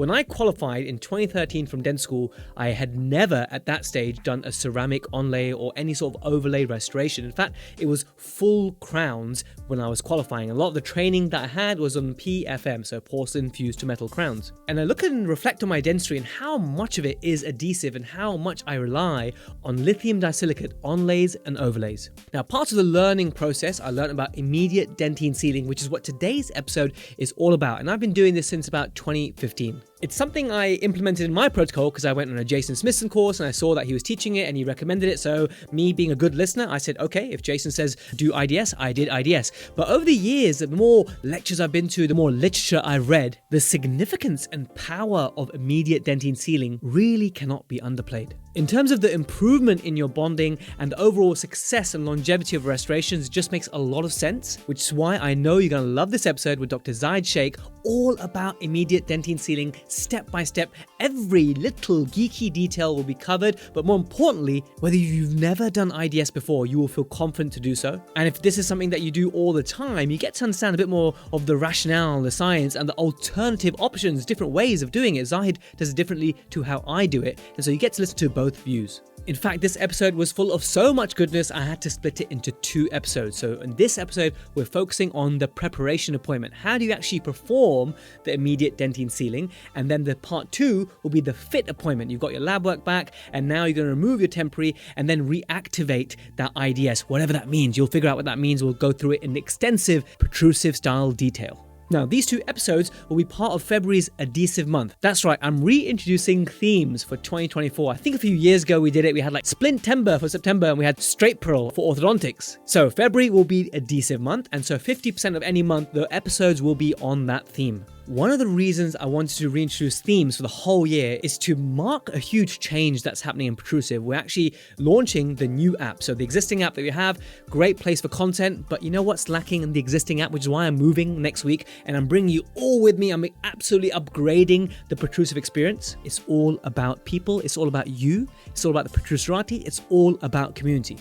When I qualified in 2013 from dental school, I had never at that stage done a ceramic onlay or any sort of overlay restoration. In fact, it was full crowns when I was qualifying. A lot of the training that I had was on PFM, so porcelain fused to metal crowns. And I look and reflect on my dentistry and how much of it is adhesive and how much I rely on lithium disilicate onlays and overlays. Now, part of the learning process, I learned about immediate dentine sealing, which is what today's episode is all about. And I've been doing this since about 2015. It's something I implemented in my protocol because I went on a Jason Smithson course and I saw that he was teaching it and he recommended it. So me being a good listener, I said, okay, if Jason says do IDS, I did IDS. But over the years, the more lectures I've been to, the more literature I've read, the significance and power of immediate dentine sealing really cannot be underplayed. In terms of the improvement in your bonding and the overall success and longevity of restorations, it just makes a lot of sense, which is why I know you're going to love this episode with Dr. Zahid Shaikh, all about immediate dentine sealing, step by step. Every little geeky detail will be covered, but more importantly, whether you've never done IDS before, you will feel confident to do so. And if this is something that you do all the time, you get to understand a bit more of the rationale, the science, and the alternative options, different ways of doing it. Zahid does it differently to how I do it, and so you get to listen to both views. In fact, this episode was full of so much goodness, I had to split it into 2 episodes. So in this episode, we're focusing on the preparation appointment. How do you actually perform the immediate dentine sealing? And then the part 2 will be the fit appointment. You've got your lab work back, and now you're going to remove your temporary and then reactivate that IDS, whatever that means. You'll figure out what that means. We'll go through it in extensive protrusive style detail. Now, these 2 episodes will be part of February's Adhesive month. That's right, I'm reintroducing themes for 2024. I think a few years ago we did it. We had like Splint Timber for September and we had Straight Pearl for orthodontics. So February will be Adhesive month, and so 50% of any month, the episodes will be on that theme. One of the reasons I wanted to reintroduce themes for the whole year is to mark a huge change that's happening in Protrusive. We're actually launching the new app. So the existing app that we have, great place for content, but you know what's lacking in the existing app, which is why I'm moving next week and I'm bringing you all with me. I'm absolutely upgrading the Protrusive experience. It's all about people. It's all about you. It's all about the Protruserati. It's all about community.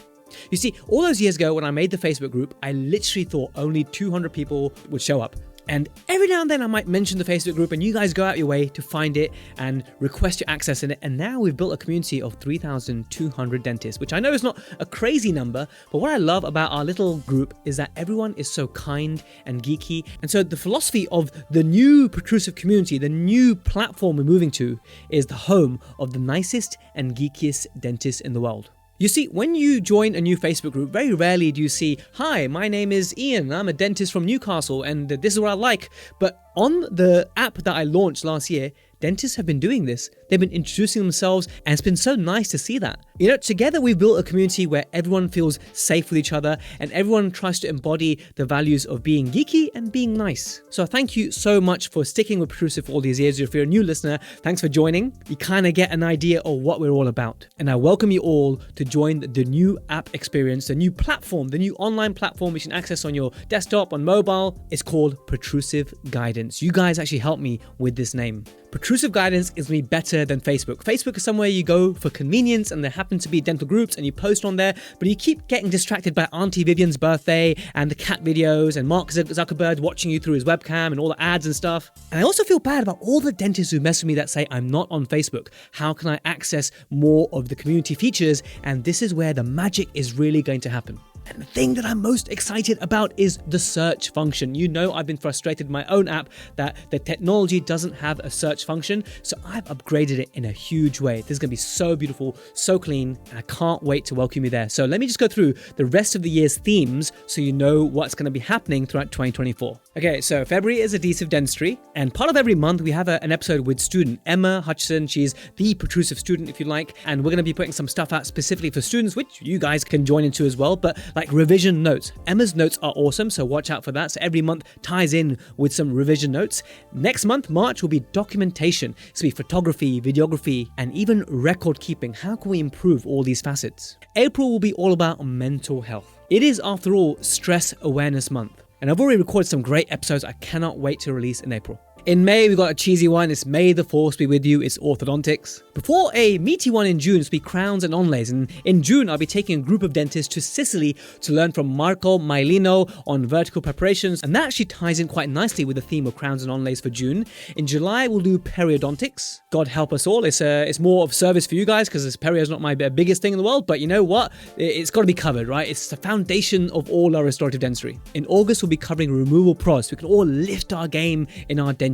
You see, all those years ago when I made the Facebook group, I literally thought only 200 people would show up. And every now and then I might mention the Facebook group and you guys go out your way to find it and request your access in it. And now we've built a community of 3,200 dentists, which I know is not a crazy number, but what I love about our little group is that everyone is so kind and geeky. And so the philosophy of the new protrusive community, the new platform we're moving to, is the home of the nicest and geekiest dentists in the world. You see, when you join a new Facebook group, very rarely do you see, hi, my name is Ian, I'm a dentist from Newcastle, and this is what I like. But on the app that I launched last year, dentists have been doing this. They've been introducing themselves, and it's been so nice to see that. You know, together we've built a community where everyone feels safe with each other and everyone tries to embody the values of being geeky and being nice. So thank you so much for sticking with Protrusive for all these years. If you're a new listener, thanks for joining. You kind of get an idea of what we're all about. And I welcome you all to join the new app experience, the new platform, the new online platform which you can access on your desktop, on mobile. It's called Protrusive Guidance. You guys actually helped me with this name. Protrusive Guidance is going to be better than Facebook. Facebook is somewhere you go for convenience and there happen to be dental groups and you post on there, but you keep getting distracted by Auntie Vivian's birthday and the cat videos and Mark Zuckerberg watching you through his webcam and all the ads and stuff. And I also feel bad about all the dentists who mess with me that say, I'm not on Facebook. How can I access more of the community features? And this is where the magic is really going to happen. And the thing that I'm most excited about is the search function. You know, I've been frustrated in my own app that the technology doesn't have a search function. So I've upgraded it in a huge way. This is going to be so beautiful, so clean, and I can't wait to welcome you there. So let me just go through the rest of the year's themes so you know what's going to be happening throughout 2024. Okay, so February is Adhesive Dentistry. And part of every month, we have an episode with student Emma Hutchison. She's the Protrusive student, if you like. And we're going to be putting some stuff out specifically for students, which you guys can join into as well. But like revision notes. Emma's notes are awesome, so watch out for that. So every month ties in with some revision notes. Next month, March, will be documentation. It's going to be photography, videography, and even record keeping. How can we improve all these facets? April will be all about mental health. It is, after all, Stress Awareness Month. And I've already recorded some great episodes I cannot wait to release in April. In May, we've got a cheesy one. It's May the Force be with you. It's orthodontics. Before a meaty one in June, it's be crowns and onlays. And in June, I'll be taking a group of dentists to Sicily to learn from Marco Mailino on vertical preparations. And that actually ties in quite nicely with the theme of crowns and onlays for June. In July, we'll do periodontics. God help us all. It's more of service for you guys because perio is not my biggest thing in the world. But you know what? It's got to be covered, right? It's the foundation of all our restorative dentistry. In August, we'll be covering removal pros so we can all lift our game in our dentures.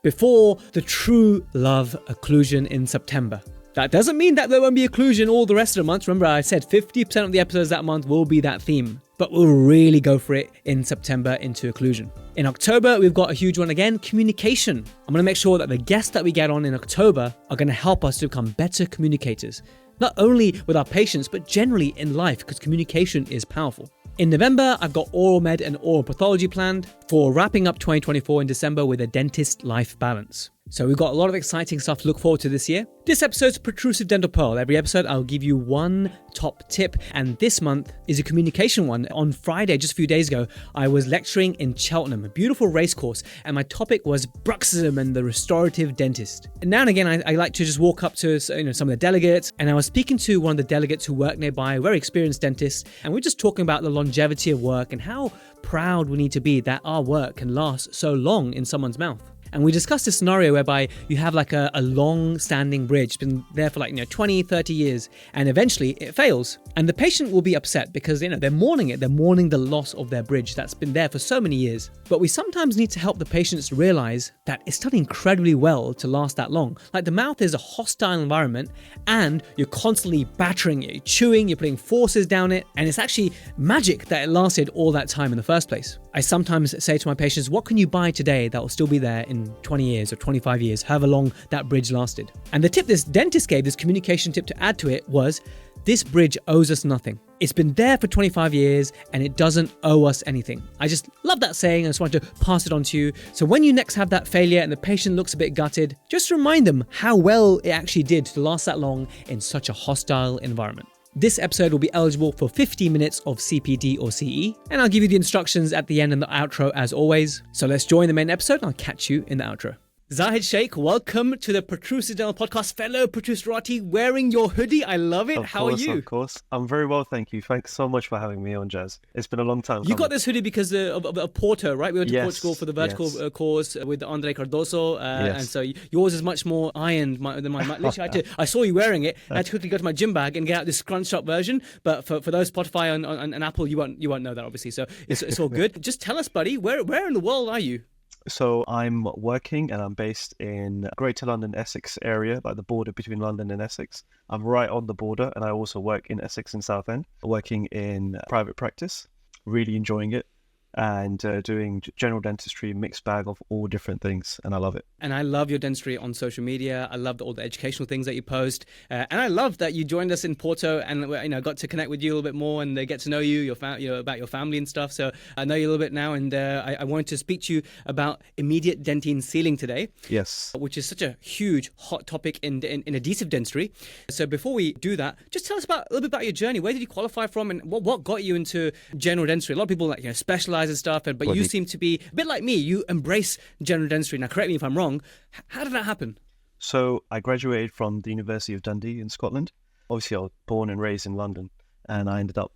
Before the true love occlusion in September. That doesn't mean that there won't be occlusion all the rest of the month. Remember, I said 50% of the episodes that month will be that theme. But we'll really go for it in September into occlusion. In October, we've got a huge one again, communication. I'm going to make sure that the guests that we get on in October are going to help us to become better communicators. Not only with our patients, but generally in life, because communication is powerful. In November, I've got oral med and oral pathology planned for wrapping up 2024 in December with a dentist life balance. So we've got a lot of exciting stuff to look forward to this year. This episode's Protrusive Dental Pearl. Every episode, I'll give you one top tip. And this month is a communication one. On Friday, just a few days ago, I was lecturing in Cheltenham, a beautiful race course. And my topic was bruxism and the restorative dentist. And now and again, I like to just walk up to some of the delegates. And I was speaking to one of the delegates who work nearby, a very experienced dentist. And we're just talking about the longevity of work and how proud we need to be that our work can last so long in someone's mouth. And we discussed a scenario whereby you have like a long-standing bridge, been there for 20, 30 years, and eventually it fails. And the patient will be upset because, they're mourning it. They're mourning the loss of their bridge that's been there for so many years. But we sometimes need to help the patients realize that it's done incredibly well to last that long. Like the mouth is a hostile environment and you're constantly battering it, you're chewing, you're putting forces down it. And it's actually magic that it lasted all that time in the first place. I sometimes say to my patients, what can you buy today that will still be there in 20 years or 25 years, however long that bridge lasted? And the tip this dentist gave, this communication tip to add to it was, this bridge owes us nothing. It's been there for 25 years and it doesn't owe us anything. I just love that saying. I just wanted to pass it on to you. So when you next have that failure and the patient looks a bit gutted, just remind them how well it actually did to last that long in such a hostile environment. This episode will be eligible for 50 minutes of CPD or CE, and I'll give you the instructions at the end and the outro as always. So let's join the main episode and I'll catch you in the outro. Zahid, Shaikh, welcome to the Protrusive Dental Podcast, fellow Protruserati, wearing your hoodie. I love it. How are you? Of course. I'm very well, thank you. Thanks so much for having me on, Jaz. It's been a long time. You got this hoodie because of Porto, right? We went to Portugal for the vertical course with Andre Cardoso, and so yours is much more ironed than mine. Literally, I saw you wearing it. I had to quickly go to my gym bag and get out this scrunched up version. But for those Spotify and Apple, you won't know that, obviously. So it's all good. Just tell us, buddy, where in the world are you? So I'm working and I'm based in Greater London, Essex area, like the border between London and Essex. I'm right on the border and I also work in Essex and Southend, working in private practice, really enjoying it. And doing general dentistry, mixed bag of all different things, and I love it. And I love your dentistry on social media. I love all the educational things that you post, and I love that you joined us in Porto and got to connect with you a little bit more and get to know you, about your family and stuff. So I know you a little bit now, and I wanted to speak to you about immediate dentine sealing today. Yes, which is such a huge hot topic in adhesive dentistry. So before we do that, just tell us a little bit about your journey. Where did you qualify from, and what got you into general dentistry? A lot of people specialize and stuff, but you seem to be a bit like me. You embrace general dentistry. Now, correct me if I'm wrong. How did that happen? So I graduated from the University of Dundee in Scotland. Obviously, I was born and raised in London, and I ended up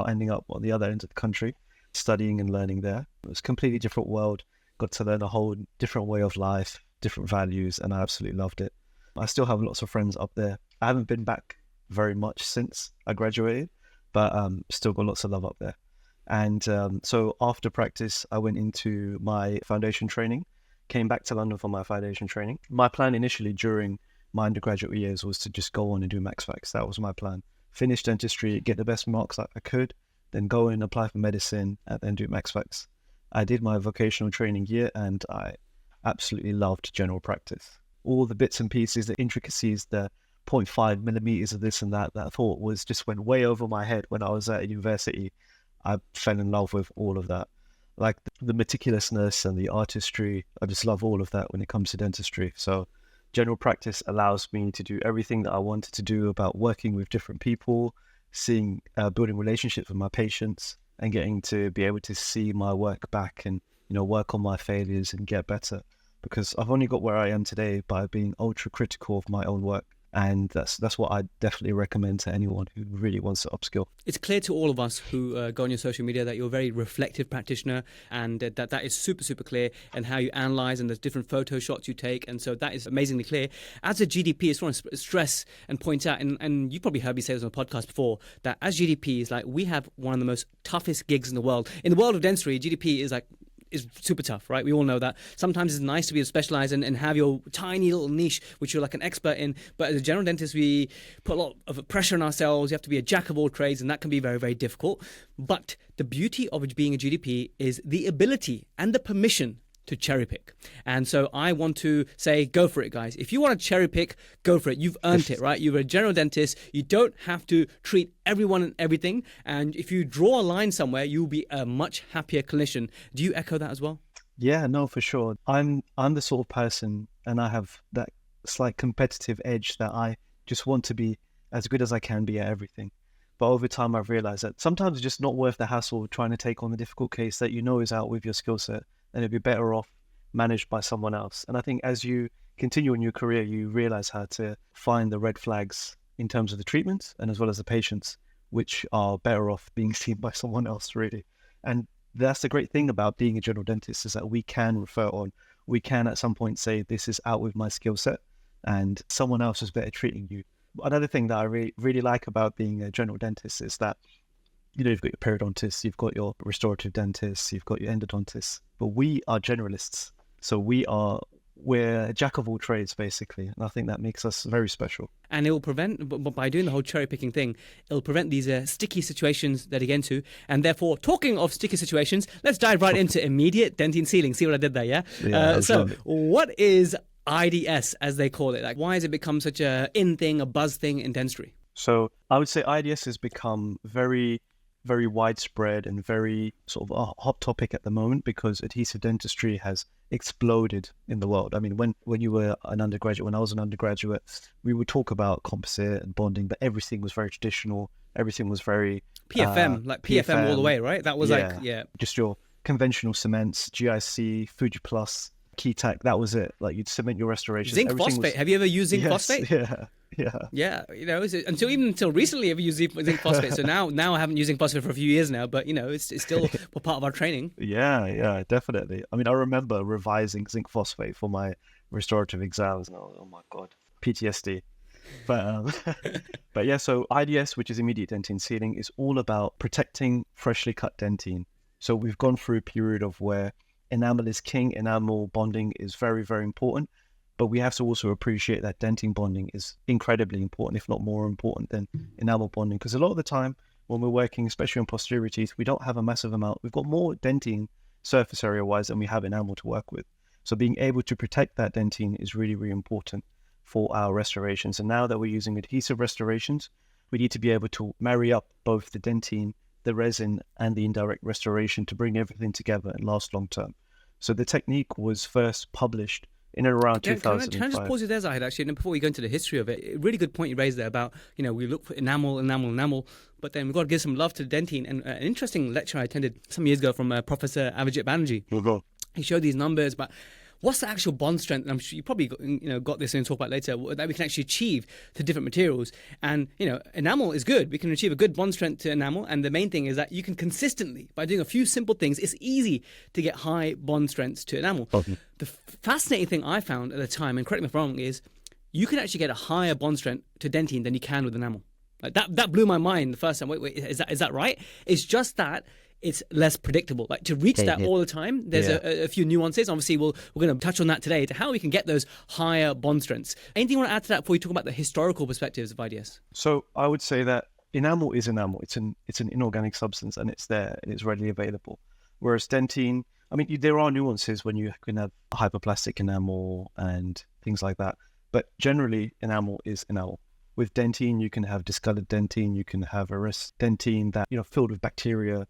ending up on the other end of the country, studying and learning there. It was a completely different world. Got to learn a whole different way of life, different values, and I absolutely loved it. I still have lots of friends up there. I haven't been back very much since I graduated, but still got lots of love up there. And so after practice, I went into my foundation training, came back to London for my foundation training. My plan initially during my undergraduate years was to just go on and do Max Facs. That was my plan. Finish dentistry, get the best marks that I could, then go and apply for medicine and then do Max Facs. I did my vocational training year and I absolutely loved general practice. All the bits and pieces, the intricacies, the 0.5 millimeters of this and that I thought went way over my head when I was at university. I fell in love with all of that. Like the meticulousness and the artistry, I just love all of that when it comes to dentistry. So general practice allows me to do everything that I wanted to do about working with different people, building relationships with my patients and getting to be able to see my work back and, work on my failures and get better. because I've only got where I am today by being ultra critical of my own work. And that's what I definitely recommend to anyone who really wants to upskill. It's clear to all of us who go on your social media that you're a very reflective practitioner, and that is super, super clear, and how you analyze, and there's different photo shots you take. And so that is amazingly clear. As a GDP, I just want to stress and point out, and you probably heard me say this on a podcast before, that as GDPs, like, we have one of the most toughest gigs in the world. In the world of dentistry, GDP is super tough, right? We all know that. Sometimes it's nice to be specialized and have your tiny little niche, which you're like an expert in. But as a general dentist, we put a lot of pressure on ourselves. You have to be a jack of all trades, and that can be very, very difficult. But the beauty of being a GDP is the ability and the permission to cherry pick. And so I want to say, go for it, guys. If you want to cherry pick, go for it. You've earned it, right? You're a general dentist. You don't have to treat everyone and everything. And if you draw a line somewhere, you'll be a much happier clinician. Do you echo that as well? Yeah, no, for sure. I'm the sort of person, and I have that slight competitive edge that I just want to be as good as I can be at everything. But over time, I've realized that sometimes it's just not worth the hassle of trying to take on the difficult case that you know is out with your skill set, and it'd be better off managed by someone else. And I think as you continue in your career, you realize how to find the red flags in terms of the treatments and as well as the patients, which are better off being seen by someone else, really. And that's the great thing about being a general dentist, is that we can refer on. We can at some point say, this is out with my skill set and someone else is better treating you. Another thing that I really like about being a general dentist is that, you know, you've got your periodontists, you've got your restorative dentists, you've got your endodontists, but we are generalists. So we're a jack of all trades, basically. And I think that makes us very special. And it will prevent, by doing the whole cherry picking thing, it'll prevent these sticky situations that you get into. And therefore, talking of sticky situations, let's dive right into immediate dentin sealing. See what I did there, yeah? So what is IDS, as they call it? Like, why has it become such a in thing, a buzz thing in dentistry? So I would say IDS has become very, very widespread and very sort of a hot topic at the moment, because adhesive dentistry has exploded in the world. I mean, when you were an undergraduate, when I was an undergraduate, we would talk about composite and bonding, but everything was very traditional. Everything was very PFM, like PFM all the way, right? That was just your conventional cements, GIC, Fuji Plus, Keytac. That was it. Like, you'd cement your restorations. Zinc phosphate. Have you ever used zinc phosphate? Yeah. You know, until recently, I've used zinc phosphate. So now I haven't used zinc phosphate for a few years now, but you know, it's still part of our training. Yeah, definitely. I mean, I remember revising zinc phosphate for my restorative exams. Oh my God, PTSD. But yeah, so IDS, which is immediate dentin sealing, is all about protecting freshly cut dentin. So we've gone through a period of where enamel is king, enamel bonding is very, very important. But we have to also appreciate that dentin bonding is incredibly important, if not more important than enamel bonding. Because a lot of the time when we're working, especially on posterior teeth, we don't have a massive amount. We've got more dentin surface area-wise than we have enamel to work with. So being able to protect that dentin is really, really important for our restorations. And now that we're using adhesive restorations, we need to be able to marry up both the dentin, the resin, and the indirect restoration to bring everything together and last long term. So the technique was first published in and around 2005. Can I just pause you there, Zahid, actually, and before we go into the history of it, a really good point you raised there about, you know, we look for enamel, but then we've got to give some love to the dentin. And an interesting lecture I attended some years ago from Professor Avijit Banerjee. He showed these numbers about what's the actual bond strength, and I'm sure you probably got this and talk about later, that we can actually achieve to different materials. And enamel is good. We can achieve a good bond strength to enamel, and the main thing is that you can consistently, by doing a few simple things, it's easy to get high bond strengths to enamel. The fascinating thing I found at the time, and correct me if I'm wrong, is you can actually get a higher bond strength to dentin than you can with enamel. Like that blew my mind the first time. Wait, is that right? It's just that it's less predictable. Like, to reach that all the time, there's a few nuances. Obviously, we're going to touch on that today, to how we can get those higher bond strengths. Anything you want to add to that before we talk about the historical perspectives of IDS? So I would say that enamel is enamel. It's an inorganic substance, and it's there and it's readily available. Whereas dentin, I mean, there are nuances when you can have hyperplastic enamel and things like that. But generally, enamel is enamel. With dentin, you can have discolored dentin. You can have dentin that filled with bacteria.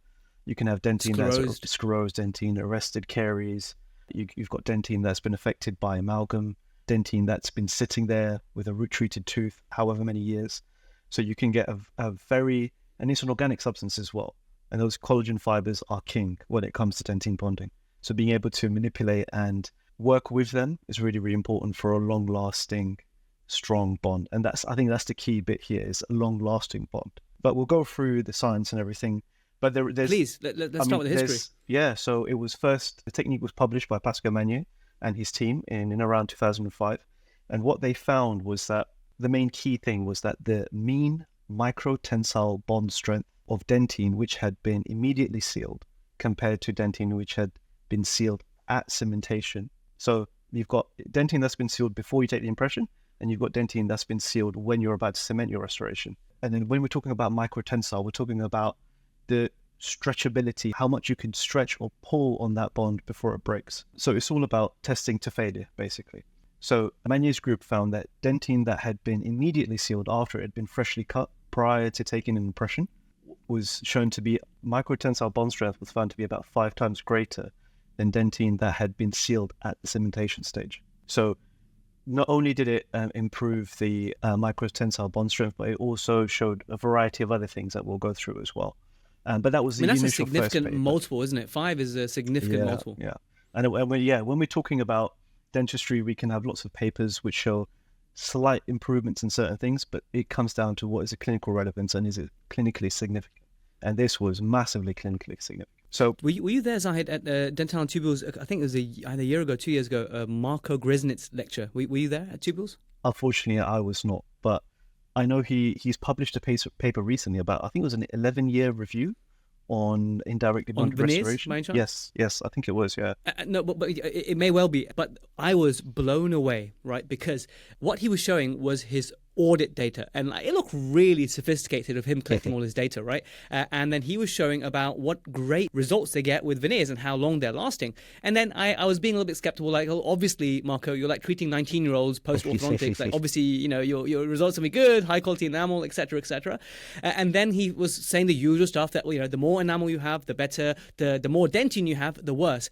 You can have dentin that's sclerosed dentin, arrested caries. You've got dentin that's been affected by amalgam, dentin that's been sitting there with a root-treated tooth however many years. So you can get a very, and it's an organic substance as well. And those collagen fibers are king when it comes to dentin bonding. So being able to manipulate and work with them is really, really important for a long-lasting, strong bond. And I think that's the key bit here, is a long-lasting bond. But we'll go through the science and everything. But there's... Please, let's start with the history. Yeah, so it was first, the technique was published by Pascal Magnier and his team in around 2005. And what they found was that the main key thing was that the mean microtensile bond strength of Dentin, which had been immediately sealed, compared to Dentin, which had been sealed at cementation. So you've got Dentin that's been sealed before you take the impression, and you've got Dentin that's been sealed when you're about to cement your restoration. And then when we're talking about microtensile, we're talking about the stretchability, how much you can stretch or pull on that bond before it breaks. So it's all about testing to failure, basically. So Magnier's group found that Dentin that had been immediately sealed after it had been freshly cut prior to taking an impression was shown to be, microtensile bond strength was found to be about 5 times greater than Dentin that had been sealed at the cementation stage. So not only did it improve the microtensile bond strength, but it also showed a variety of other things that we'll go through as well. But that was the initial that's a significant first multiple, isn't it? 5 is a significant multiple. Yeah. And when we're talking about dentistry, we can have lots of papers which show slight improvements in certain things, but it comes down to what is the clinical relevance and is it clinically significant? And this was massively clinically significant. So were you there, Zahid, at Dentine Tubules? I think it was either a year ago, 2 years ago, Marco Gresnitz's lecture. Were you there at Tubules? Unfortunately, I was not, but I know he's published a paper recently about, I think it was an 11-year review on indirectly bonded restoration. Yes, I think it was, yeah. No, but it may well be. But I was blown away, right? Because what he was showing was his audit data, and it looked really sophisticated of him collecting all his data, right? And then he was showing about what great results they get with veneers and how long they're lasting. And then I was being a little bit skeptical, like, oh, obviously, Marco, you're like treating 19-year-olds post-orthodontics. Like, obviously, your results will be good, high quality enamel, etc., etc. And then he was saying the usual stuff that, the more enamel you have, the better, the more dentin you have, the worse.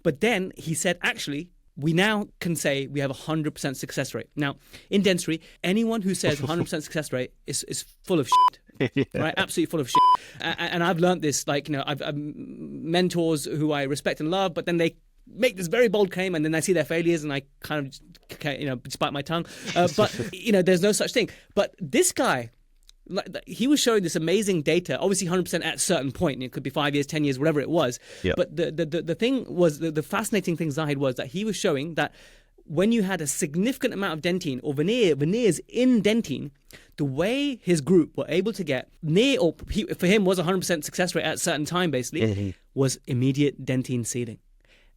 But then he said, actually, we now can say we have a 100% success rate. Now, in dentistry, anyone who says 100% success rate is full of shit. Right? Absolutely full of shit. And I've learned this, I've mentors who I respect and love, but then they make this very bold claim and then I see their failures and I kind of, bite my tongue. But, there's no such thing. But this guy, he was showing this amazing data, obviously 100% at a certain point. It could be 5 years, 10 years, whatever it was. Yep. But the thing was, the fascinating thing, Zahid, was that he was showing that when you had a significant amount of dentin or veneers in dentin, the way his group were able to get for him was 100% success rate at a certain time, basically, was immediate dentin sealing.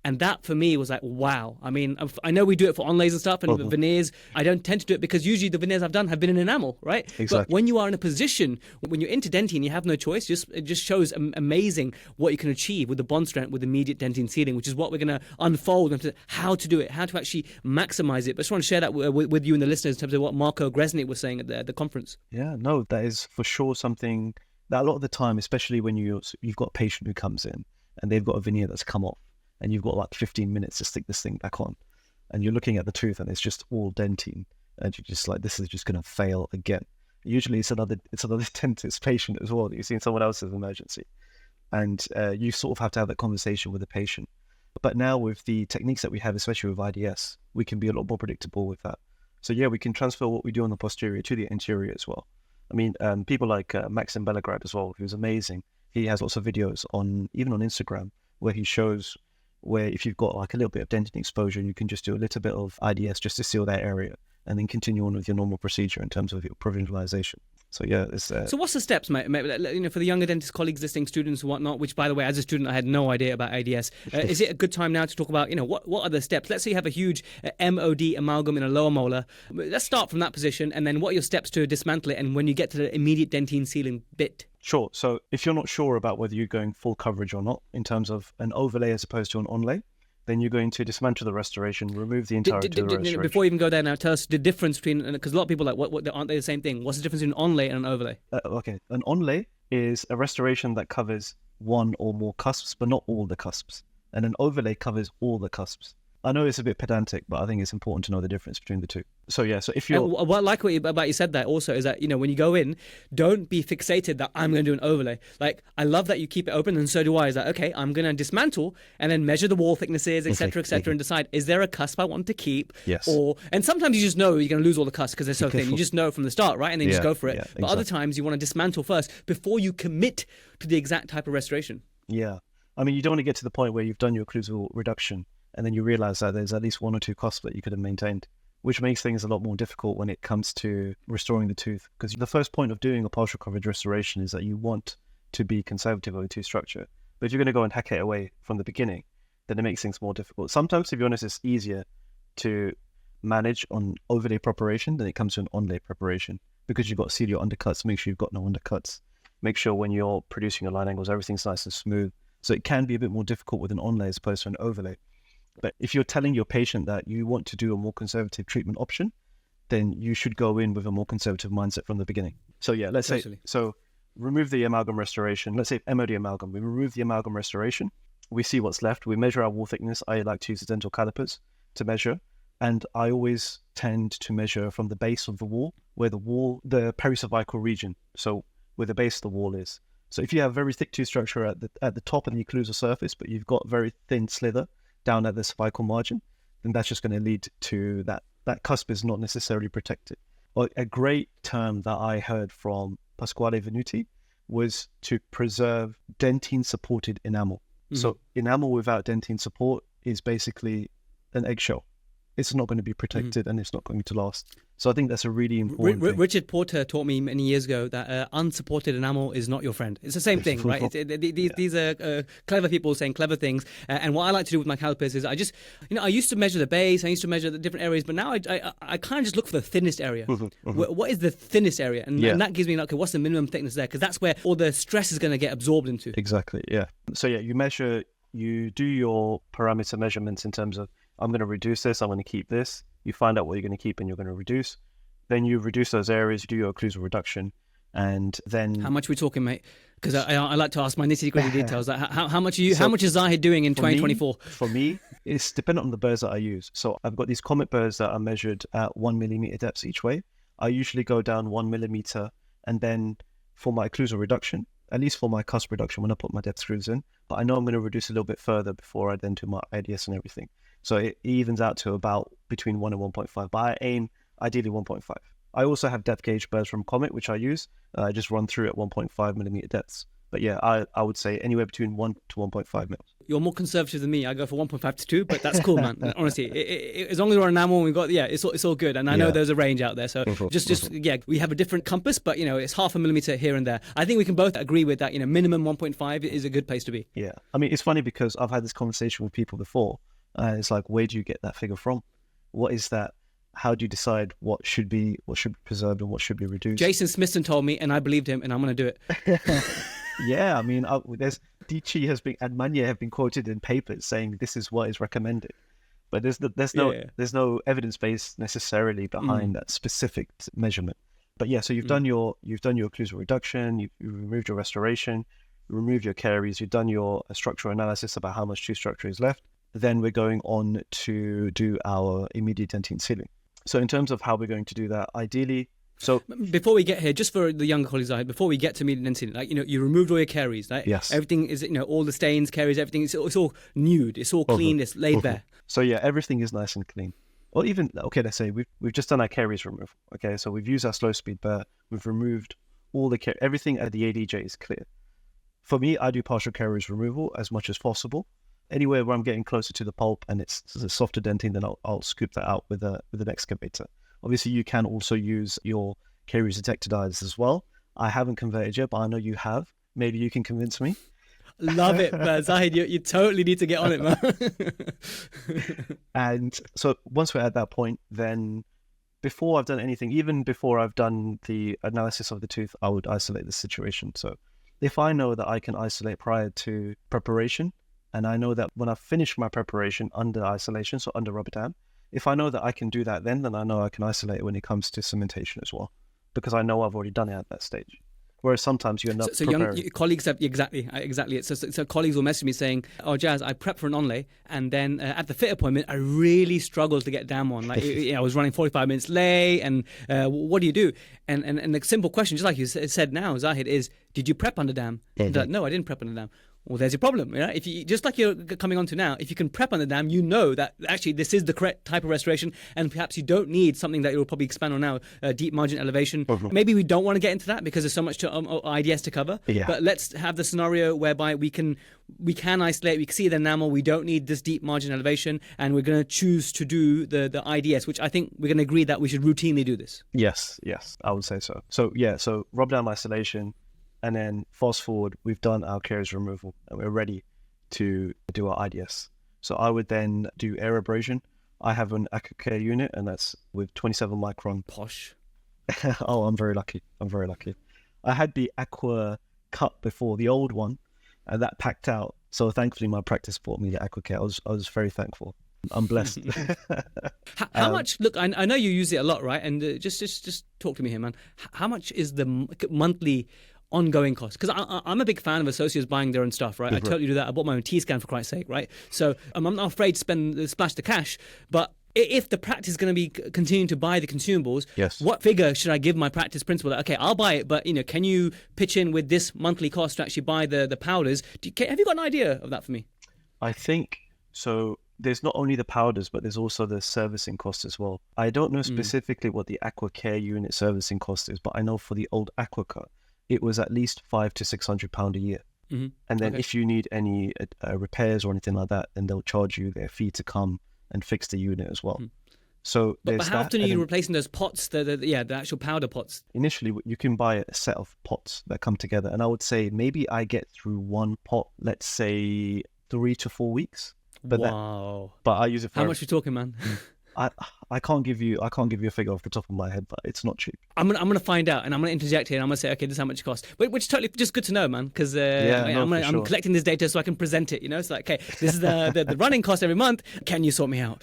And that for me was like, wow. I mean, I know we do it for onlays and stuff and veneers. I don't tend to do it because usually the veneers I've done have been in enamel, right? Exactly. But when you are in a position, when you're into dentin, you have no choice. It just shows amazing what you can achieve with the bond strength with immediate dentin sealing, which is what we're going to unfold into how to do it, how to actually maximize it. But I just want to share that with you and the listeners in terms of what Marco Gresnitz was saying at the conference. Yeah, no, that is for sure something that a lot of the time, especially when you've got a patient who comes in and they've got a veneer that's come off, and you've got like 15 minutes to stick this thing back on, and you're looking at the tooth and it's just all dentin, and you're just like, this is just going to fail again. Usually it's another dentist patient as well that you've seen someone else's emergency, and you sort of have to have that conversation with the patient. But now with the techniques that we have, especially with IDS, we can be a lot more predictable with that. So yeah, we can transfer what we do on the posterior to the anterior as well. I mean, people like Maxim Belagrad as well, who's amazing. He has lots of videos even on Instagram, where he shows where if you've got like a little bit of dentin exposure, you can just do a little bit of IDS just to seal that area and then continue on with your normal procedure in terms of your provisionalization. So yeah, it's So what's the steps, mate? For the younger dentist colleagues, listening, students and whatnot, which by the way, as a student, I had no idea about IDS. Is it a good time now to talk about, what are the steps? Let's say you have a huge MOD amalgam in a lower molar. Let's start from that position, and then what are your steps to dismantle it, and when you get to the immediate dentin sealing bit? Sure. So if you're not sure about whether you're going full coverage or not in terms of an overlay as opposed to an onlay, then you're going to dismantle the restoration, remove the entirety of the restoration. Before you even go there now, tell us the difference between, because a lot of people are like, what aren't they the same thing? What's the difference between an onlay and an overlay? Okay. An onlay is a restoration that covers one or more cusps, but not all the cusps. And an overlay covers all the cusps. I know it's a bit pedantic, but I think it's important to know the difference between the two. So yeah, so if you're... And what I like about you said that also is that, when you go in, don't be fixated that I'm going to do an overlay. Like, I love that you keep it open, and so do I. Is that, okay, I'm going to dismantle and then measure the wall thicknesses, etc., and decide, is there a cusp I want to keep? Yes. And sometimes you just know you're going to lose all the cusps because they're so thin. You just know from the start, right? And then you just go for it. Yeah, but exactly. other times you want to dismantle first before you commit to the exact type of restoration. Yeah. I mean, you don't want to get to the point where you've done your occlusal reduction and then you realize that there's at least one or two cusps that you could have maintained, which makes things a lot more difficult when it comes to restoring the tooth. Because the first point of doing a partial coverage restoration is that you want to be conservative of the tooth structure. But if you're going to go and hack it away from the beginning, then it makes things more difficult. Sometimes, to be honest, it's easier to manage on overlay preparation than it comes to an onlay preparation, because you've got to seal your undercuts, make sure you've got no undercuts, make sure when you're producing your line angles, everything's nice and smooth. So it can be a bit more difficult with an onlay as opposed to an overlay. But if you're telling your patient that you want to do a more conservative treatment option, then you should go in with a more conservative mindset from the beginning. So yeah, let's say, so remove the amalgam restoration. Let's say MOD amalgam. We remove the amalgam restoration. We see what's left. We measure our wall thickness. I like to use the dental calipers to measure. And I always tend to measure from the base of the wall, where the pericervical region, so where the base of the wall is. So if you have very thick tooth structure at the top and the occlusal surface, but you've got very thin slither down at the cervical margin, then that's just going to lead to that cusp is not necessarily protected. Well, a great term that I heard from Pasquale Venuti was to preserve Dentin supported enamel. Mm-hmm. So enamel without Dentin support is basically an eggshell. It's not going to be protected and it's not going to last. So I think that's a really important thing. Richard Porter taught me many years ago that unsupported enamel is not your friend. It's the same thing, right? These are clever people saying clever things. And what I like to do with my calipers is I just, I used to measure the base, I used to measure the different areas, but now I kind of just look for the thinnest area. What is the thinnest area? And that gives me, what's the minimum thickness there? Because that's where all the stress is going to get absorbed into. Exactly, yeah. So yeah, you do your parameter measurements in terms of, I'm going to reduce this, I'm going to keep this. You find out what you're going to keep and you're going to reduce. Then you reduce those areas, you do your occlusal reduction, and then... How much are we talking, mate? Because I like to ask my nitty-gritty details. Like how much is Zahid doing in 2024? For me, it's dependent on the burrs that I use. So I've got these Comet burrs that are measured at 1 millimeter depths each way. I usually go down 1 millimeter, and then for my occlusal reduction, at least for my cusp reduction when I put my depth screws in, but I know I'm going to reduce a little bit further before I then do my IDS and everything. So it evens out to about between 1 and 1.5, but I aim ideally 1.5. I also have depth gauge burrs from Comet, which I use. I just run through at 1.5 millimeter depths. But yeah, I would say anywhere between 1 to 1.5 mils. You're more conservative than me. I go for 1.5 to 2, but that's cool, man. Honestly, as long as we're enamel, we got it's all good. And I know there's a range out there, so we have a different compass, but it's 0.5 millimeter here and there. I think we can both agree with that. Minimum 1.5 is a good place to be. Yeah, I mean, it's funny because I've had this conversation with people before. It's like, where do you get that figure from? What is that? How do you decide what should be preserved and what should be reduced? Jason Smithson told me, and I believed him, and I'm going to do it. Yeah, I mean, there's Dichi and Manya have been quoted in papers saying this is what is recommended, but there's no evidence base necessarily behind that specific measurement. But yeah, so you've done your occlusal reduction, you've removed your restoration, you removed your caries, you've done your structural analysis about how much tooth structure is left. Then we're going on to do our immediate dentine sealing. So in terms of how we're going to do that, ideally, so before we get here, just for the younger colleagues, before we get to immediate dentine, you removed all your caries, right? Yes. Everything is, all the stains, caries, everything. It's all nude. It's all clean. It's laid bare. So yeah, everything is nice and clean. Or even let's say we've just done our caries removal. Okay, so we've used our slow speed burr. We've removed all the everything at the ADJ is clear. For me, I do partial caries removal as much as possible. Anywhere where I'm getting closer to the pulp and it's a softer dentine, then I'll scoop that out with an excavator. Obviously, you can also use your caries detector dies as well. I haven't converted yet, but I know you have. Maybe you can convince me. Love it, man. Zahid, you totally need to get on it, man. And so once we're at that point, then before I've done anything, even before I've done the analysis of the tooth, I would isolate the situation. So if I know that I can isolate prior to preparation, and I know that when I finish my preparation under isolation, so under rubber dam, if I know that I can do that then I know I can isolate it when it comes to cementation as well, because I know I've already done it at that stage. Whereas sometimes you end up preparing. Colleagues have exactly it. So colleagues will message me saying, "Oh, Jaz, I prepped for an Onlay, and then at the fit appointment, I really struggled to get dam on. Like I was running 45 minutes late, and what do you do?" And the simple question, just like you said now, Zahid, is, "Did you prep under dam?" Like, no, I didn't prep under dam. Well, there's your problem. You know? If you, just like you're coming on to now, if you can prep on the dam, you know that actually this is the correct type of restoration, and perhaps you don't need something that you'll probably expand on now, deep margin elevation. Maybe we don't want to get into that because there's so much to IDS to cover. But let's have the scenario whereby we can isolate, we can see the enamel, we don't need this deep margin elevation, and we're going to choose to do the IDS, which I think we're going to agree that we should routinely do this. Yes, I would say so. So rub down isolation. And then fast forward, we've done our caries removal and we're ready to do our IDS. So I would then do air abrasion. I have an AquaCare unit, and that's with 27 micron. Posh. Oh, I'm very lucky. I had the Aqua Cut before, the old one, and that packed out. So thankfully my practice bought me the AquaCare. I was very thankful. I'm blessed. How much? Look, I know you use it a lot, right? And just talk to me here, man. How much is the monthly ongoing cost? Because I'm a big fan of associates buying their own stuff, right? I totally do that. I bought my own T-scan for Christ's sake, right? So I'm not afraid to splash the cash, but if the practice is going to be continuing to buy the consumables, what figure should I give my practice principal? Okay, I'll buy it, but can you pitch in with this monthly cost to actually buy the powders? Have you got an idea of that for me? I think so. There's not only the powders, but there's also the servicing cost as well. I don't know specifically what the AquaCare unit servicing cost is, but I know for the old AquaCut, it was at least £500 to £600 a year. And then if you need any repairs or anything like that, then they'll charge you their fee to come and fix the unit as well. So but how often are you replacing those pots, the actual powder pots? Initially, you can buy a set of pots that come together. And I would say maybe I get through one pot, let's say 3 to 4 weeks. But wow. But I use it for... How much are you talking, man? I can't give you a figure off the top of my head, but it's not cheap. I'm gonna find out, and I'm gonna interject here, and I'm gonna say, okay, this is how much it costs. Which is totally just good to know, man, because I'm collecting this data so I can present it. It's like, okay, this is the running cost every month. Can you sort me out?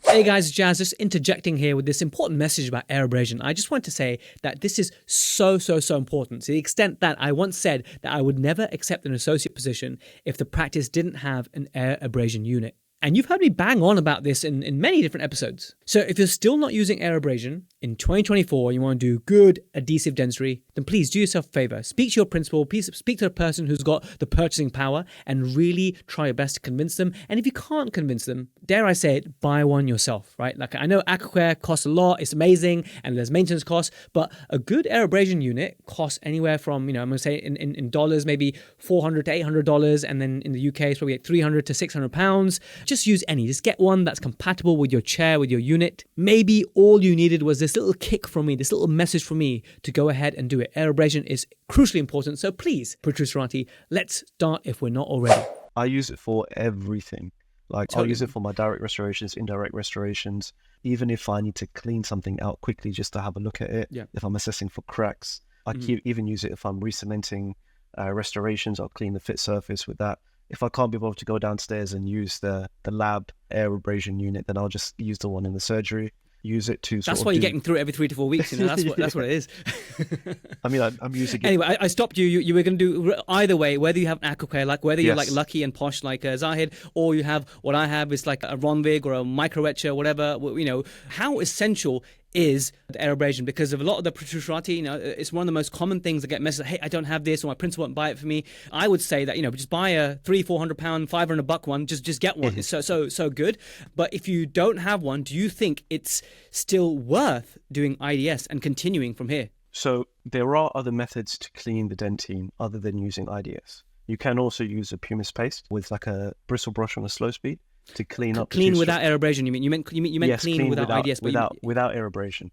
Hey guys, Jaz, just interjecting here with this important message about air abrasion. I just want to say that this is so important, to the extent that I once said that I would never accept an associate position if the practice didn't have an air abrasion unit. And you've heard me bang on about this in many different episodes. So if you're still not using air abrasion in 2024, you want to do good adhesive dentistry, then please do yourself a favor. Speak to your principal, please speak to the person who's got the purchasing power, and really try your best to convince them. And if you can't convince them, dare I say it, buy one yourself, right? Like, I know AquaCare costs a lot, it's amazing, and there's maintenance costs, but a good air abrasion unit costs anywhere from, I'm going to say in dollars, maybe $400 to $800, and then in the UK, it's probably like £300 to £600. Just use any. Just get one that's compatible with your chair, with your unit. Maybe all you needed was this little kick from me, this little message from me to go ahead and do it. Air abrasion is crucially important. So please, Protrusive, let's start if we're not already. I use it for everything. Like, I'll use it for my direct restorations, indirect restorations. Even if I need to clean something out quickly just to have a look at it. If I'm assessing for cracks, I even use it if I'm re-cementing restorations. I'll clean the fit surface with that. If I can't be able to go downstairs and use the lab air abrasion unit, then I'll just use the one in the surgery. Use it to. That's why you're getting through it every 3 to 4 weeks. That's what it is. I mean, I'm using it. Anyway, I stopped you. You were going to do either way, whether you have an AquaCare, like whether you're like lucky and posh like Zahid, or you have what I have is like a Ronvig or a micro etcher, whatever. How essential is the air abrasion? Because of a lot of the Protrusive, it's one of the most common things that get messages. Hey, I don't have this, or my principal won't buy it for me. I would say that just buy a £300-400, £500 one. Just get one. It's so good. But if you don't have one, do you think it's still worth doing IDS and continuing from here? So there are other methods to clean the dentine other than using IDS. You can also use a pumice paste with like a bristle brush on a slow speed to clean up. Clean without air abrasion. You meant yes, clean without IDS, but without air abrasion.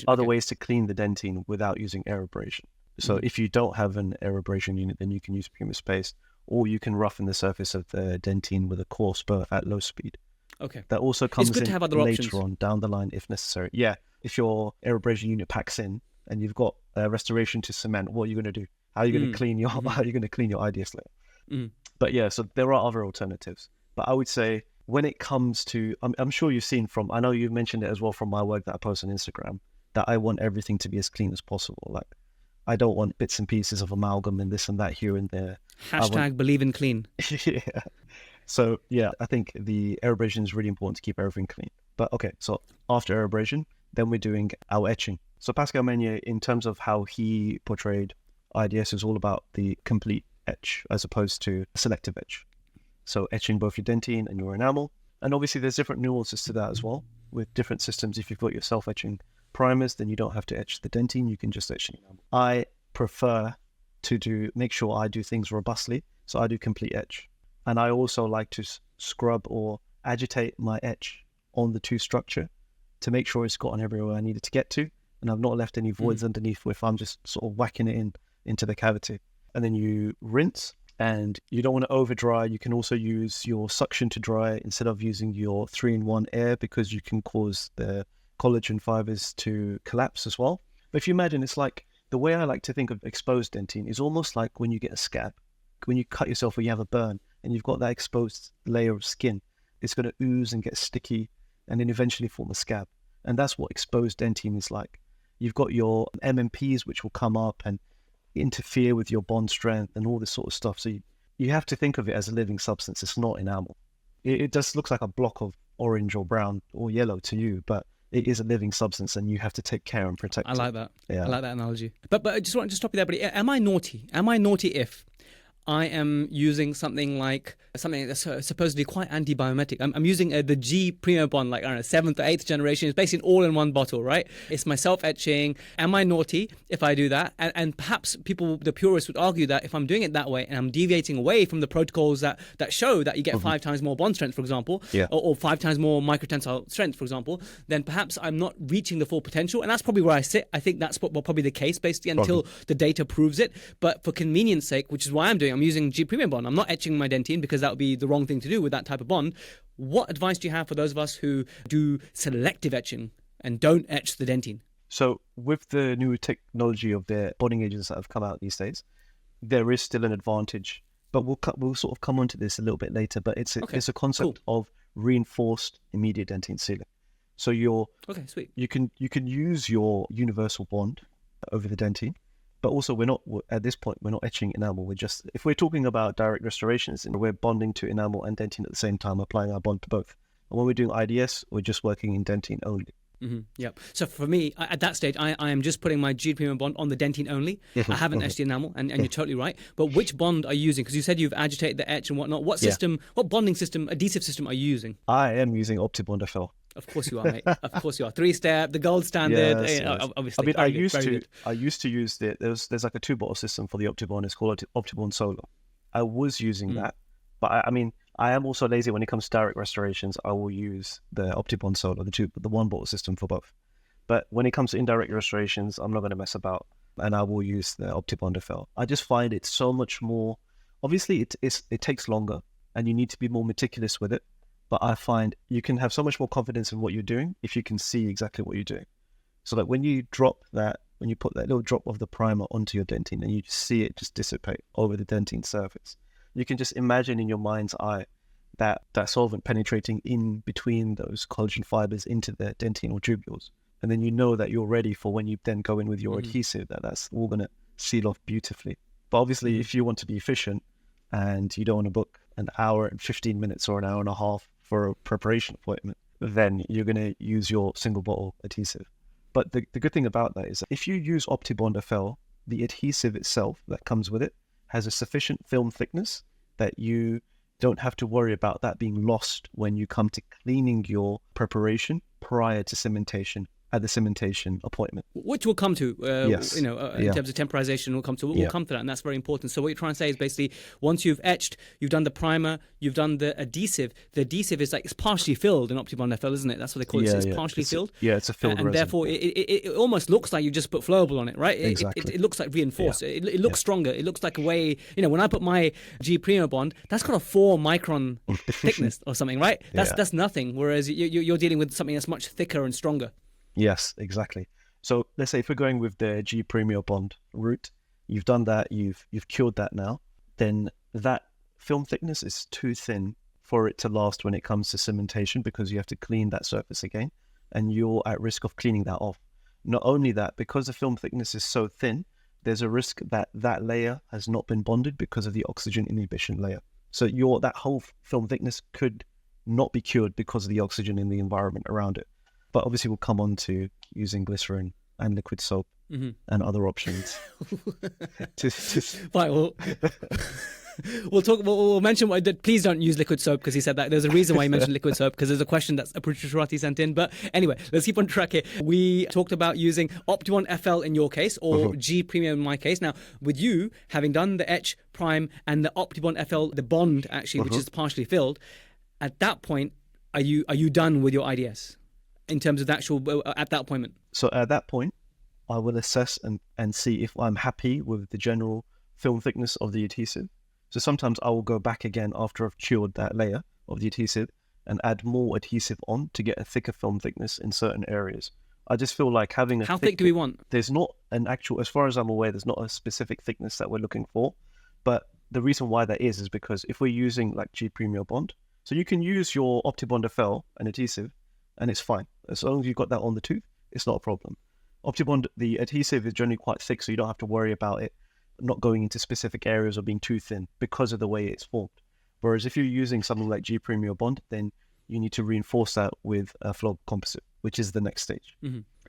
Other ways to clean the dentine without using air abrasion. So if you don't have an air abrasion unit, then you can use pumice paste, or you can roughen the surface of the dentine with a coarse burr at low speed. Okay. That also comes it's good in to have other later options. on down the line if necessary. Yeah, if your air abrasion unit packs in and you've got restoration to cement, what are you going to do? How are you going to clean your How are you going to clean your IDS layer? But yeah, so there are other alternatives. But I would say, when it comes to, I'm sure you've seen I know you've mentioned it as well from my work that I post on Instagram, that I want everything to be as clean as possible. Like, I don't want bits and pieces of amalgam and this and that here and there. Hashtag believe in clean. Yeah. So yeah, I think the abrasion is really important to keep everything clean. But okay, so after abrasion, then we're doing our etching. So Pascal Meunier, in terms of how he portrayed IDS, is all about the complete etch as opposed to selective etch. So etching both your dentine and your enamel. And obviously there's different nuances to that as well with different systems. If you've got your self-etching primers, then you don't have to etch the dentine, you can just etch the enamel. I prefer to make sure I do things robustly, so I do complete etch. And I also like to scrub or agitate my etch on the tooth structure to make sure it's gotten everywhere I need it to get to, and I've not left any voids underneath if I'm just sort of whacking it into the cavity. And then you rinse, and you don't want to over dry. You can also use your suction to dry instead of using your 3-in-1 air, because you can cause the collagen fibers to collapse as well. But if you imagine, it's like, the way I like to think of exposed dentine is almost like when you get a scab, when you cut yourself or you have a burn and you've got that exposed layer of skin, it's going to ooze and get sticky and then eventually form a scab. And that's what exposed dentine is like. You've got your MMPs which will come up and interfere with your bond strength and all this sort of stuff. So you have to think of it as a living substance. It's not enamel. It just looks like a block of orange or brown or yellow to you, but it is a living substance and you have to take care and protect it. I like that. Yeah. I like that analogy. But I just want to stop you there, buddy. Am I naughty? Am I naughty if I am using something that's supposedly quite antibiotic? I'm using the G Primo Bond, like, I don't know, 7th or 8th generation. It's basically an all-in-one bottle, right? It's my self-etching. Am I naughty if I do that? And perhaps people, the purists, would argue that if I'm doing it that way and I'm deviating away from the protocols that show that you get 5 times more bond strength, for example, or 5 times more microtensile strength, for example, then perhaps I'm not reaching the full potential. And that's probably where I sit. I think that's probably the case, basically, until the data proves it. But for convenience sake, which is why I'm using G Premium Bond. I'm not etching my dentine because that would be the wrong thing to do with that type of bond. What advice do you have for those of us who do selective etching and don't etch the dentine? So with the new technology of the bonding agents that have come out these days, there is still an advantage. But we'll sort of come onto this a little bit later. But it's a concept of reinforced immediate dentine sealing. So you can use your universal bond over the dentine. But also, at this point, we're not etching enamel. If we're talking about direct restorations, we're bonding to enamel and dentine at the same time, applying our bond to both. And when we're doing IDS, we're just working in dentine only. Yep. So for me, at that stage, I am just putting my G Premium Bond on the dentine only. I haven't etched the enamel, and you're totally right. But which bond are you using? Because you said you've agitated the etch and whatnot. What bonding system, adhesive system are you using? I am using OptiBond FL. Of course you are, mate. Of course you are. 3-step, the gold standard. Yes. Obviously. I mean, I used to use there's like a 2-bottle system for the OptiBond. It's called OptiBond Solo. I was using that, but I mean, I am also lazy when it comes to direct restorations. I will use the OptiBond Solo, the 1-bottle system for both. But when it comes to indirect restorations, I'm not going to mess about, and I will use the OptiBond FL. I just find it so much more. Obviously, it takes longer, and you need to be more meticulous with it. But I find you can have so much more confidence in what you're doing if you can see exactly what you're doing. So that when you put that little drop of the primer onto your dentine and you just see it just dissipate over the dentine surface, you can just imagine in your mind's eye that solvent penetrating in between those collagen fibers into the dentine or tubules. And then you know that you're ready for when you then go in with your adhesive, that's all going to seal off beautifully. But obviously, if you want to be efficient and you don't want to book an hour and 15 minutes or an hour and a half for a preparation appointment, then you're going to use your single bottle adhesive. But the good thing about that is that if you use OptiBond FL, the adhesive itself that comes with it has a sufficient film thickness that you don't have to worry about that being lost when you come to cleaning your preparation prior to cementation at the cementation appointment. Which we'll come to, Yes. in terms of temporization, we'll come to that, and that's very important. So what you're trying to say is basically, once you've etched, you've done the primer, you've done the adhesive is like, it's partially filled in OptiBond FL, isn't it? That's what they call it. So it's partially filled. It's a filled and resin. therefore it almost looks like you just put flowable on it, right? Exactly. It looks like reinforced. It looks stronger. It looks like a way, when I put my G Primo Bond, that's got a 4-micron thickness or something, right? That's nothing. Whereas you're dealing with something that's much thicker and stronger. Yes, exactly. So let's say if we're going with the G Premium Bond route, you've done that, you've cured that now, then that film thickness is too thin for it to last when it comes to cementation, because you have to clean that surface again, and you're at risk of cleaning that off. Not only that, because the film thickness is so thin, there's a risk that that layer has not been bonded because of the oxygen inhibition layer. So that whole film thickness could not be cured because of the oxygen in the environment around it. But obviously we'll come on to using glycerin and liquid soap and other options. Right, well, we'll mention what I did. Please don't use liquid soap, because he said that. There's a reason why he mentioned liquid soap, because there's a question that's a Protrusive sent in. But anyway, let's keep on track here. We talked about using Optibond FL in your case, or G Premium in my case. Now, with you having done the etch, prime, and the Optibond FL, the bond actually, which is partially filled, at that point, are you done with your IDS in terms of the actual at that appointment? So at that point, I will assess and see if I'm happy with the general film thickness of the adhesive. So sometimes I will go back again after I've cured that layer of the adhesive and add more adhesive on to get a thicker film thickness in certain areas. I just feel like having a How thick do we want? There's not an actual, as far as I'm aware, there's not a specific thickness that we're looking for. But the reason why that is because if we're using like G Premium Bond, so you can use your Optibond FL and adhesive and it's fine. As long as you've got that on the tooth, it's not a problem. Optibond, the adhesive is generally quite thick, so you don't have to worry about it not going into specific areas or being too thin because of the way it's formed. Whereas if you're using something like G Premium Bond, then you need to reinforce that with a flow composite, which is the next stage.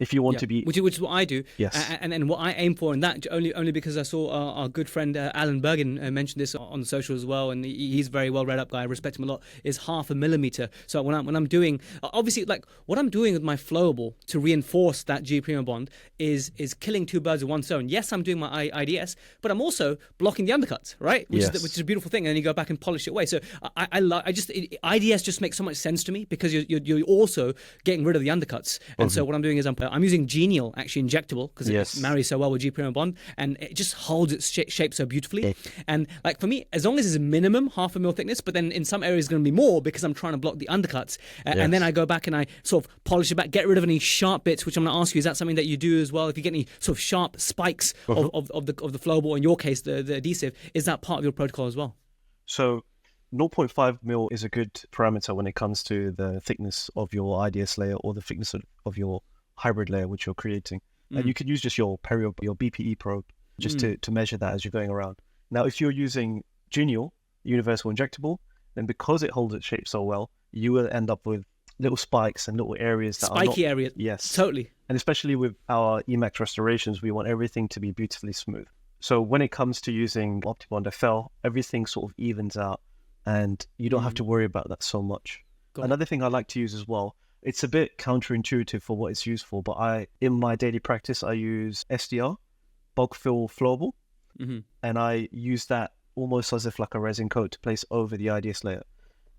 If you want to be... Which is what I do. Yes. And what I aim for in that, only because I saw our good friend Alan Bergen mention this on the social as well, and he's a very well read up guy, I respect him a lot, is 0.5 millimeter. So when I'm doing... Obviously, like what I'm doing with my flowable to reinforce that G Premium Bond is killing two birds with one stone. Yes, I'm doing my IDS, but I'm also blocking the undercuts, right? Which is a beautiful thing. And then you go back and polish it away. So IDS just makes so much sense to me, because you're also getting rid of the undercuts. And so what I'm doing is I'm using Genial, actually injectable, because it marries so well with G Premium Bond, and it just holds its shape so beautifully. And like for me, as long as it's a minimum 0.5 mil thickness, but then in some areas it's going to be more because I'm trying to block the undercuts. And then I go back and I sort of polish it back, get rid of any sharp bits, which I'm going to ask you, is that something that you do as well? If you get any sort of sharp spikes of the flowable, or in your case, the adhesive, is that part of your protocol as well? So 0.5 mil is a good parameter when it comes to the thickness of your IDS layer or the thickness of your hybrid layer which you're creating. And you could use just your BPE probe just to measure that as you're going around. Now, if you're using Genial, universal injectable, then because it holds its shape so well, you will end up with little spikes and little areas that spiky are not, areas. Yes, totally. And especially with our Emax restorations, we want everything to be beautifully smooth. So when it comes to using Optibond FL, everything sort of evens out, and you don't have to worry about that so much. Another thing I like to use as well, it's a bit counterintuitive for what it's used for, but in my daily practice, I use SDR, bulk fill flowable, and I use that almost as if like a resin coat to place over the IDS layer.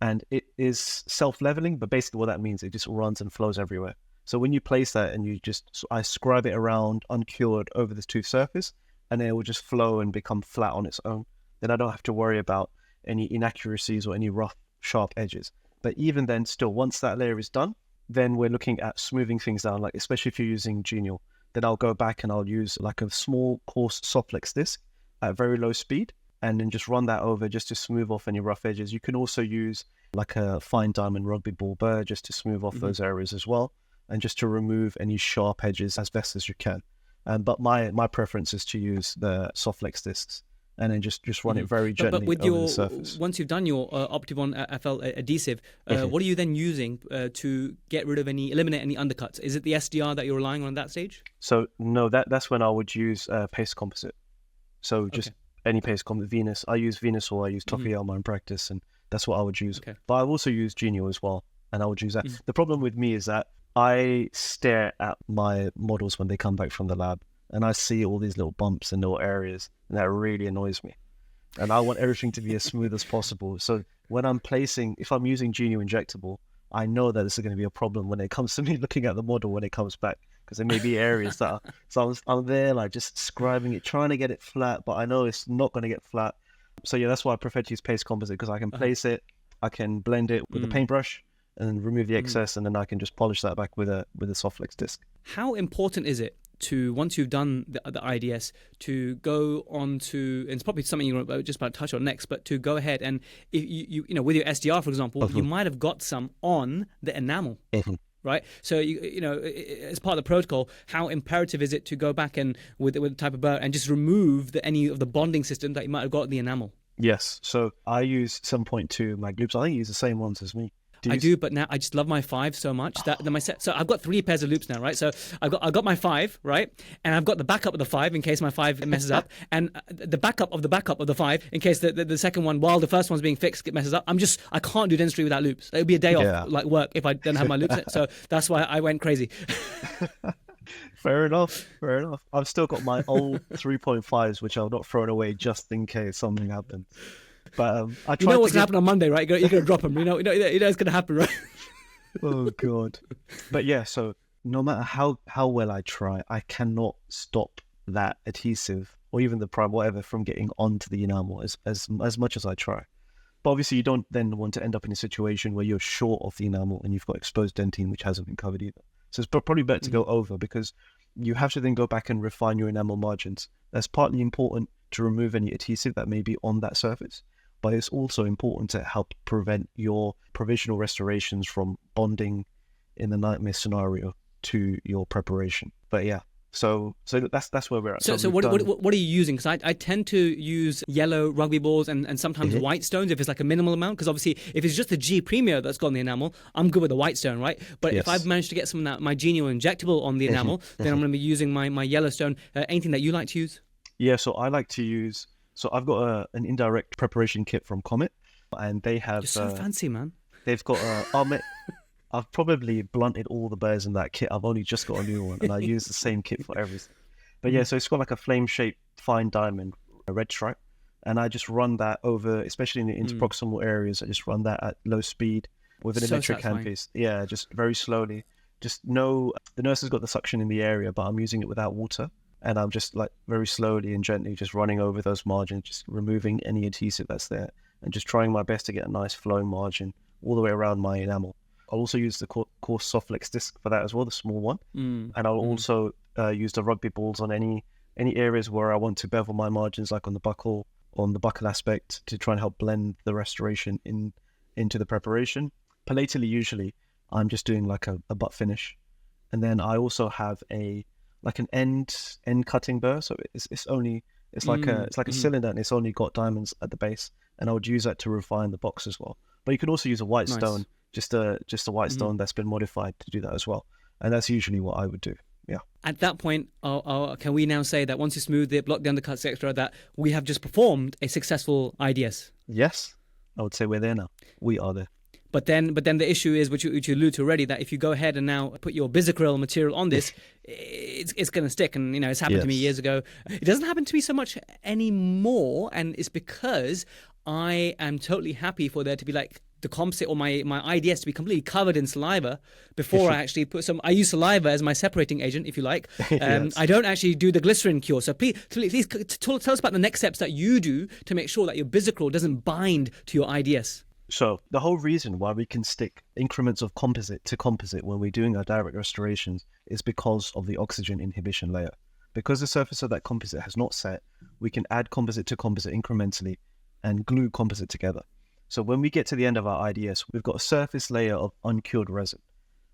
And it is self-leveling, but basically what that means, it just runs and flows everywhere. So when you place that and I scribe it around uncured over the tooth surface, and then it will just flow and become flat on its own. Then I don't have to worry about any inaccuracies or any rough, sharp edges. But even then, still, once that layer is done, then we're looking at smoothing things down, like especially if you're using Genial. Then I'll go back and I'll use like a small, coarse Softflex disc at very low speed, and then just run that over just to smooth off any rough edges. You can also use like a fine diamond rugby ball burr just to smooth off those areas as well, and just to remove any sharp edges as best as you can. But my preference is to use the Softflex discs, and then just run it very gently but with over the surface. Once you've done your Optibond FL adhesive, what are you then using to eliminate any undercuts? Is it the SDR that you're relying on at that stage? So no, that's when I would use paste composite. So just any paste composite, Venus. I use Venus or I use Tokuyama in practice, and that's what I would use. But I've also used Genial as well, and I would use that. The problem with me is that I stare at my models when they come back from the lab, and I see all these little bumps and little areas, and that really annoys me. And I want everything to be as smooth as possible. So when if I'm using Genial injectable, I know that this is going to be a problem when it comes to me looking at the model when it comes back, because there may be areas that so I'm there like just scribing it, trying to get it flat, but I know it's not going to get flat. So yeah, that's why I prefer to use paste composite, because I can place it, I can blend it with a paintbrush, and then remove the excess, and then I can just polish that back with a Softflex disc. How important is it to, once you've done the IDS, to go on to, and it's probably something you're just about to touch on next, but to go ahead and, if you know, with your SDR, for example, you might have got some on the enamel. right? So you know, as part of the protocol, how imperative is it to go back and with the type of burr and just remove any of the bonding system that you might have got in the enamel? Yes. So I use 7.2 mag loops. I think you use the same ones as me. I do, but now I just love my 5 so much that my set. So I've got 3 pairs of loops now, right? So I've got my 5, right, and I've got the backup of the 5 in case my 5 messes up, and the backup of the 5 in case the second one, while the first one's being fixed, it messes up. I can't do dentistry without loops. It would be a day off like work if I didn't have my loops. So that's why I went crazy. Fair enough. I've still got my old 3.5s, which I've not thrown away just in case something happens. But I you know what's going to happen on Monday, right? You're going to drop them. You know it's going to happen, right? Oh God. But yeah, so no matter how well I try, I cannot stop that adhesive or even the prime, whatever, from getting onto the enamel as much as I try. But obviously you don't then want to end up in a situation where you're short of the enamel and you've got exposed dentine which hasn't been covered either. So it's probably better to go over, because you have to then go back and refine your enamel margins. That's partly important to remove any adhesive that may be on that surface, but it's also important to help prevent your provisional restorations from bonding in the nightmare scenario to your preparation. But yeah, so that's where we're at. So what are you using? Because I tend to use yellow rugby balls and sometimes white stones if it's like a minimal amount. Because obviously if it's just the G Premier that's got on the enamel, I'm good with the white stone, right? But if I've managed to get some of that, my Genio injectable on the enamel, then I'm going to be using my yellow stone. Anything that you like to use? Yeah, so I like to use... So I've got an indirect preparation kit from Comet, and they have... You're so fancy, man. They've got... I've probably blunted all the burrs in that kit. I've only just got a new one, and I use the same kit for everything. But yeah, so it's got like a flame-shaped fine diamond, a red stripe, and I just run that over, especially in the interproximal areas, I just run that at low speed with an electric handpiece. Yeah, just very slowly. Just know the nurse has got the suction in the area, but I'm using it without water. And I'm just like very slowly and gently just running over those margins, just removing any adhesive that's there, and just trying my best to get a nice flowing margin all the way around my enamel. I'll also use the coarse Softlex disc for that as well, the small one. And I'll also use the rugby balls on any areas where I want to bevel my margins, like on the buccal aspect, to try and help blend the restoration into the preparation. Palatally, usually, I'm just doing like a butt finish. And then I also have an end cutting burr, so it's like a cylinder, and it's only got diamonds at the base, and I would use that to refine the box as well. But you can also use a white stone, just a white stone that's been modified to do that as well, and that's usually what I would do. Yeah. At that point, can we now say that once you smooth it, block the undercuts, etc., that we have just performed a successful IDS? Yes, I would say we're there now. We are there. But then the issue is, which you alluded to already, that if you go ahead and now put your bisacryl material on this, it's going to stick. And, it's happened to me years ago. It doesn't happen to me so much anymore. And it's because I am totally happy for there to be like the composite or my IDS to be completely covered in saliva before I actually put I use saliva as my separating agent, if you like. I don't actually do the glycerin cure. So please tell us about the next steps that you do to make sure that your bisacryl doesn't bind to your IDS. So the whole reason why we can stick increments of composite to composite when we're doing our direct restorations is because of the oxygen inhibition layer. Because the surface of that composite has not set, we can add composite to composite incrementally and glue composite together. So when we get to the end of our IDS, we've got a surface layer of uncured resin,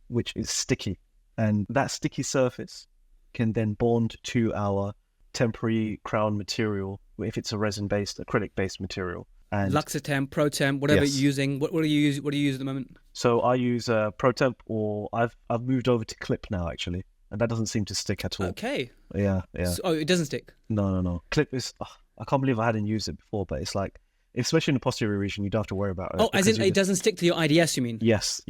which is sticky. And that sticky surface can then bond to our temporary crown material, if it's a resin-based, acrylic-based material. And Luxatemp, ProTemp, whatever you're using. What do you use? What do you use at the moment? So I use ProTemp, or I've moved over to Clip now, actually, and that doesn't seem to stick at all. Okay. Yeah. So, it doesn't stick. No. Clip is. I can't believe I hadn't used it before, but it's like, especially in the posterior region, you don't have to worry about it. Oh, as in it doesn't stick to your IDS, you mean? Yes.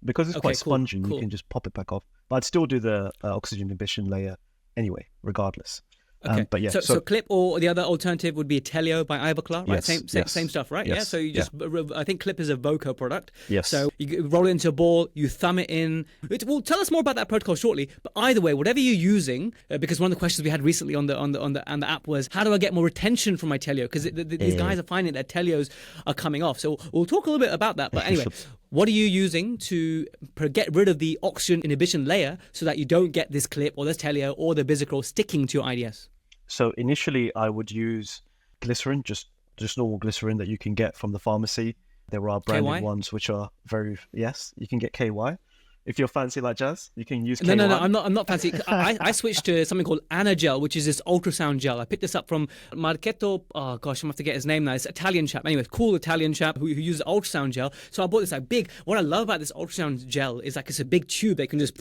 Because it's quite spongy, you can just pop it back off. But I'd still do the oxygen inhibition layer anyway, regardless. Okay. But yeah, so Clip, or the other alternative would be a Telio by Ivoclar, right? Yes, same stuff, right? Yes, yeah. So you just, I think Clip is a Voco product. Yes. So you roll it into a ball, you thumb it in. We'll tell us more about that protocol shortly. But either way, whatever you're using, because one of the questions we had recently on the app was, how do I get more retention from my Telio? Because these guys are finding that Telios are coming off. So we'll talk a little bit about that. But anyway. What are you using to get rid of the oxygen inhibition layer so that you don't get this Clip or this Telio or the Bisacryl sticking to your IDS? So initially I would use glycerin, just normal glycerin that you can get from the pharmacy. There are branded ones which are you can get KY. If you're fancy like Jaz, you can use No, K1. no, I'm not fancy. I switched to something called Anagel, which is this ultrasound gel. I picked this up from Marchetto. Oh gosh, I'm gonna have to get his name now. It's an Italian chap. Anyway, cool Italian chap who uses ultrasound gel. So I bought this like big. What I love about this ultrasound gel is like it's a big tube that can just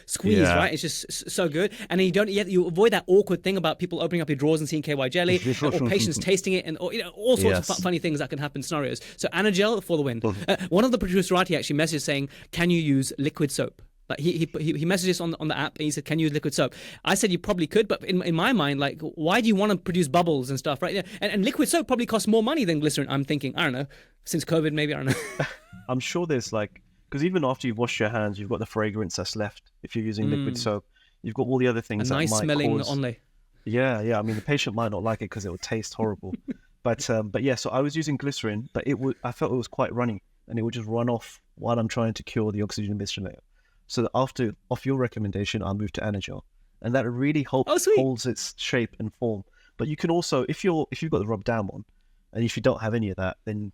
squeeze. Yeah. Right, it's just so good. And then you avoid that awkward thing about people opening up your drawers and seeing KY jelly, or patients tasting it, and all sorts of funny things that can happen in scenarios. So Anagel for the win. One of the Protrusive actually messaged saying, "Can you use liquid soap?" Like he messaged us on the app and he said, "Can you use liquid soap?" I said you probably could, but in my mind, like, why do you want to produce bubbles and stuff, right? And liquid soap probably costs more money than glycerin. I'm thinking, I don't know, since COVID, maybe, I don't know. I'm sure there's like, because even after you've washed your hands, you've got the fragrance that's left. If you're using liquid soap, you've got all the other things a that nice might smelling cause... Onlay. Yeah. I mean, the patient might not like it because it will taste horrible. But yeah, so I was using glycerin, but I felt it was quite runny, and it would just run off while I'm trying to cure the oxygen emission layer. So that off your recommendation, I moved to Anagel, and that really holds its shape and form. But you can also, if you've got the rub down one, and if you don't have any of that, then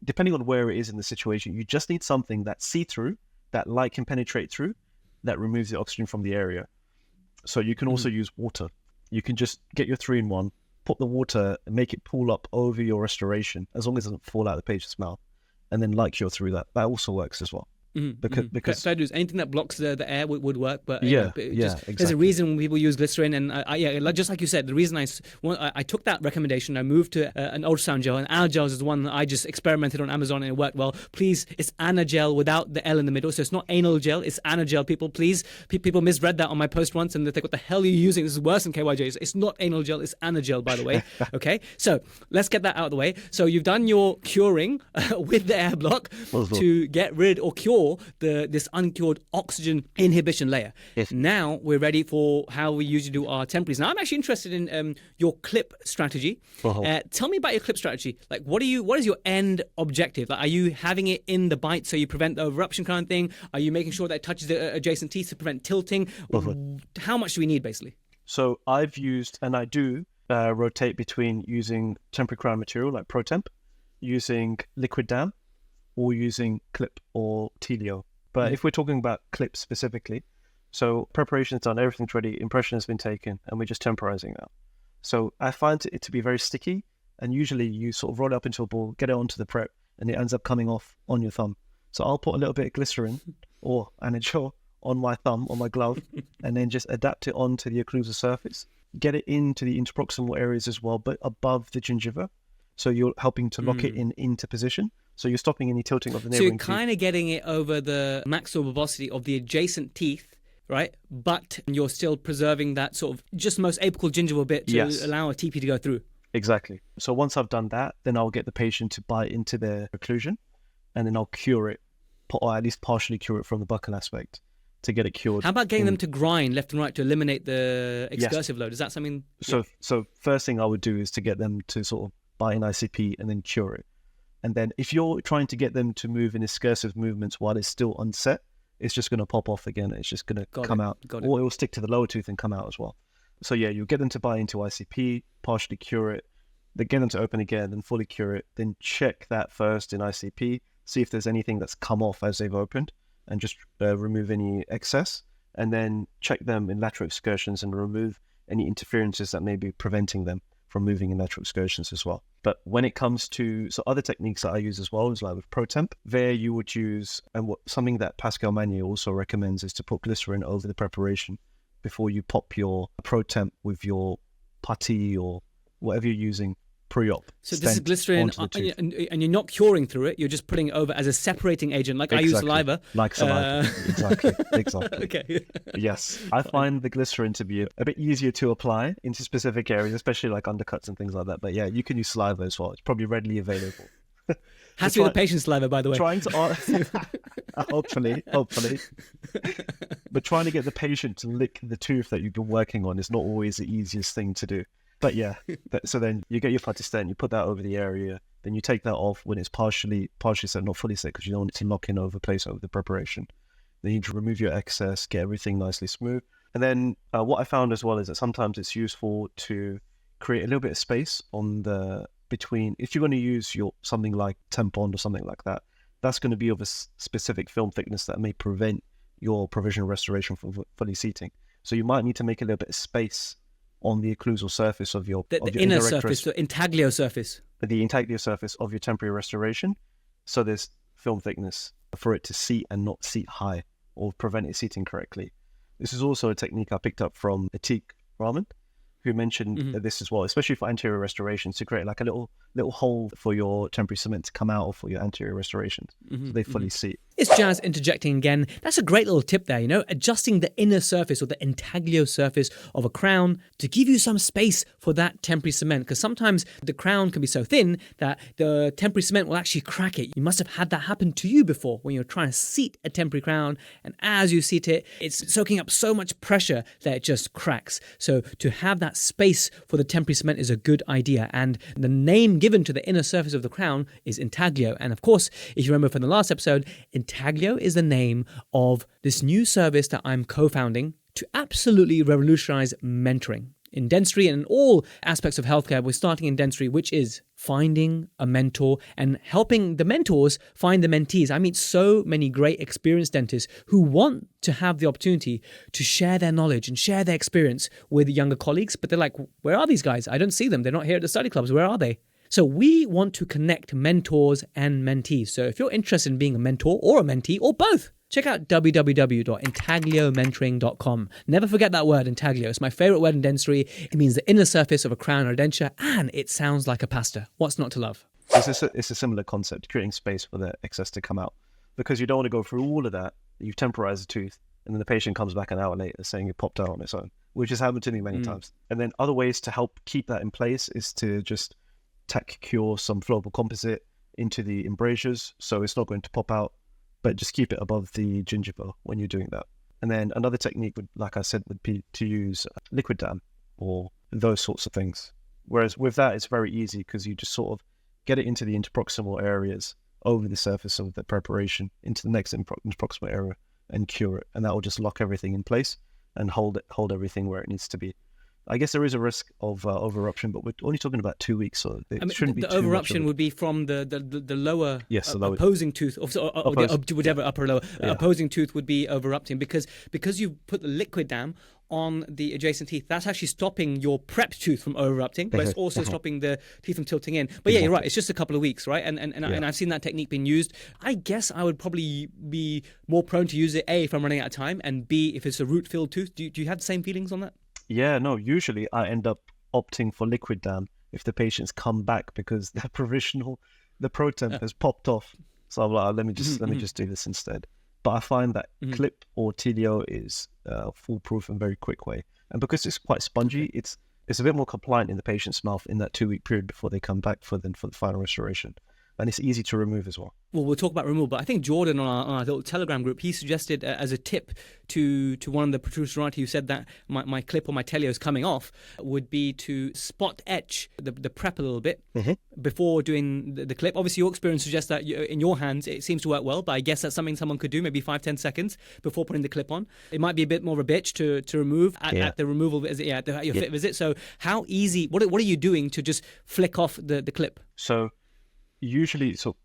depending on where it is in the situation, you just need something that's see-through, that light can penetrate through, that removes the oxygen from the area. So you can also use water. You can just get your 3-in-1, put the water, and make it pool up over your restoration, as long as it doesn't fall out of the patient's mouth, and then light cure through that. That also works as well. Because fair dues. Anything that blocks the air would work, but exactly. There's a reason when people use glycerin, and just like you said, the reason I took that recommendation, I moved to an ultrasound gel, and Anagel is the one that I just experimented on Amazon and it worked well. Please, it's Anagel without the L in the middle, so it's not anal gel, it's Anagel. People, please, people misread that on my post once, and they think, what the hell are you using? This is worse than KYJ. It's not anal gel, it's Anagel, by the way. Okay, so let's get that out of the way. So you've done your curing with the air block to get rid or cure this uncured oxygen inhibition layer. Yes. Now we're ready for how we usually do our temporaries. Now I'm actually interested in your clip strategy. Tell me about your clip strategy. Like, what is your end objective? Like, are you having it in the bite so you prevent the eruption kind of thing? Are you making sure that it touches the adjacent teeth to prevent tilting? How much do we need, basically? So I've used, and I do rotate between using temporary crown material like ProTemp, using liquid dam, or using clip or Telio. But if we're talking about clip specifically, so preparation's done, everything's ready, impression has been taken, and we're just temporizing now. So I find it to be very sticky, and usually you sort of roll it up into a ball, get it onto the prep, and it ends up coming off on your thumb. So I'll put a little bit of glycerin or Anagel on my thumb, on my glove, and then just adapt it onto the occlusal surface, get it into the interproximal areas as well, but above the gingiva. So you're helping to lock it into position. So you're stopping any tilting of the neighboring teeth. So you're kind of getting it over the maximal bulbosity of the adjacent teeth, right? But you're still preserving that sort of just most apical gingival bit to allow a TP to go through. Exactly. So once I've done that, then I'll get the patient to bite into their occlusion, and then I'll cure it, or at least partially cure it from the buccal aspect to get it cured. How about getting them to grind left and right to eliminate the excursive load? Is that something? So first thing I would do is to get them to sort of bite in ICP and then cure it. And then if you're trying to get them to move in excursive movements while it's still unset, it's just going to pop off again. It's just going to come out. Or it will stick to the lower tooth and come out as well. So yeah, you'll get them to bite into ICP, partially cure it, then get them to open again, then fully cure it, then check that first in ICP, see if there's anything that's come off as they've opened, and just remove any excess, and then check them in lateral excursions and remove any interferences that may be preventing them from moving in lateral excursions as well. But when it comes to other techniques that I use as well is like with ProTemp, there you would use, and something that Pascal Magnier also recommends is to put glycerin over the preparation before you pop your ProTemp with your putty or whatever you're using pre-op. So this is glycerin, and you're not curing through it, you're just putting it over as a separating agent, like I use saliva. Like saliva, exactly. Okay. Yes, I find the glycerin to be a bit easier to apply into specific areas, especially like undercuts and things like that. But yeah, you can use saliva as well. It's probably readily available. Has to be the patient's saliva, by the way. Trying to, hopefully. But trying to get the patient to lick the tooth that you've been working on is not always the easiest thing to do. But yeah, so then you get your putty stent, you put that over the area, then you take that off when it's partially set, not fully set, because you don't want it to lock in over place over the preparation. Then you remove your excess, get everything nicely smooth. And then what I found as well is that sometimes it's useful to create a little bit of space on the between, if you're going to use something like Tempon or something like that, that's going to be of a specific film thickness that may prevent your provisional restoration for fully seating. So you might need to make a little bit of space on the occlusal surface of your the inner surface, the intaglio surface. The intaglio surface of your temporary restoration. So there's film thickness for it to seat and not seat high or prevent it seating correctly. This is also a technique I picked up from Atik Rahman, who mentioned this as well, especially for anterior restorations, to create like a little hole for your temporary cement to come out of for your anterior restorations, so they fully seat. It's Jaz interjecting again. That's a great little tip there, adjusting the inner surface or the intaglio surface of a crown to give you some space for that temporary cement, because sometimes the crown can be so thin that the temporary cement will actually crack it. You must have had that happen to you before when you're trying to seat a temporary crown, and as you seat it, it's soaking up so much pressure that it just cracks. So to have that space for the temporary cement is a good idea, and the name given to the inner surface of the crown is intaglio. And of course, if you remember from the last episode, intaglio is the name of this new service that I'm co-founding to absolutely revolutionize mentoring in dentistry and in all aspects of healthcare. We're starting in dentistry, which is finding a mentor and helping the mentors find the mentees. I meet so many great experienced dentists who want to have the opportunity to share their knowledge and share their experience with younger colleagues, but they're like, where are these guys? I don't see them. They're not here at the study clubs. Where are they? So we want to connect mentors and mentees. So if you're interested in being a mentor or a mentee or both, check out www.intagliomentoring.com. Never forget that word, intaglio. It's my favorite word in dentistry. It means the inner surface of a crown or a denture, and it sounds like a pasta. What's not to love? It's a similar concept, creating space for the excess to come out, because you don't want to go through all of that. You've temporized the tooth, and then the patient comes back an hour later saying it popped out on its own, which has happened to me many times. And then other ways to help keep that in place is to just tack cure some flowable composite into the embrasures so it's not going to pop out, but just keep it above the gingiva when you're doing that. And then another technique would, like I said, would be to use liquid dam or those sorts of things. Whereas with that, it's very easy because you just sort of get it into the interproximal areas over the surface of the preparation into the next interproximal area and cure it. And that will just lock everything in place and hold everything where it needs to be. I guess there is a risk of over-eruption, but we're only talking about 2 weeks, so it shouldn't be too much. The over-eruption would be from the lower opposing tooth, or whatever upper lower opposing tooth would be over-erupting because you put the liquid dam on the adjacent teeth. That's actually stopping your prep tooth from over-erupting, but it's also stopping the teeth from tilting in. But yeah, you're right. It's just a couple of weeks, right? And I've seen that technique being used. I guess I would probably be more prone to use it, A, if I'm running out of time, and B, if it's a root-filled tooth. Do you have the same feelings on that? Yeah, no, usually I end up opting for liquid dam if the patients come back because the pro temp has popped off. So I'm like, let me just do this instead. But I find that clip or TDO is a foolproof and very quick way. And because it's quite spongy, it's a bit more compliant in the patient's mouth in that 2-week period before they come back for the final restoration. And it's easy to remove as well. Well, we'll talk about removal, but I think Jordan on our little Telegram group, he suggested as a tip to one of the protrusive who said that my clip or my telio is coming off would be to spot etch the prep a little bit before doing the clip. Obviously, your experience suggests that in your hands it seems to work well, but I guess that's something someone could do, maybe 5-10 seconds before putting the clip on. It might be a bit more of a bitch to remove at the removal visit, at your fit visit. So how easy, what are you doing to just flick off the clip? So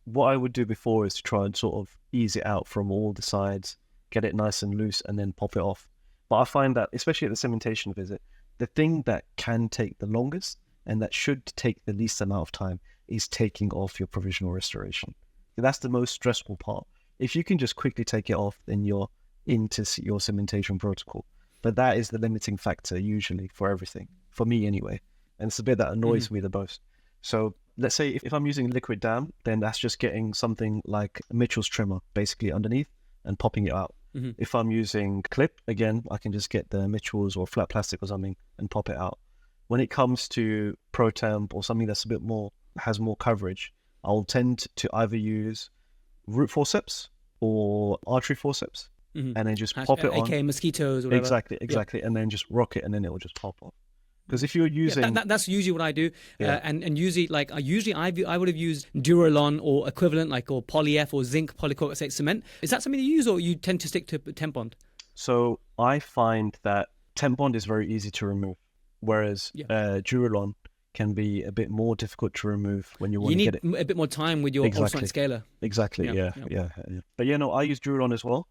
what I would do before is to try and sort of ease it out from all the sides, get it nice and loose, and then pop it off. But I find that, especially at the cementation visit, the thing that can take the longest and that should take the least amount of time is taking off your provisional restoration. That's the most stressful part. If you can just quickly take it off, then you're into your cementation protocol. But that is the limiting factor usually for everything, for me anyway. And it's the bit that annoys me the most. So let's say if I'm using liquid dam, then that's just getting something like a Mitchell's trimmer basically underneath and popping it out. If I'm using clip, again, I can just get the Mitchell's or flat plastic or something and pop it out. When it comes to pro temp or something that's a bit more, has more coverage, I'll tend to either use root forceps or artery forceps and then just pop it on. AKA mosquitoes or whatever. Exactly. And then just rock it and then it will just pop off. Because if you're using... that's usually what I do. And usually, I would have used Duralon or equivalent, or Poly-F or zinc polycarbonate cement. Is that something you use, or you tend to stick to temp bond? So I find that temp bond is very easy to remove, whereas Duralon can be a bit more difficult to remove when you want to get it. You need a bit more time with your ultrasonic scaler. Exactly, yeah. But I use Duralon as well.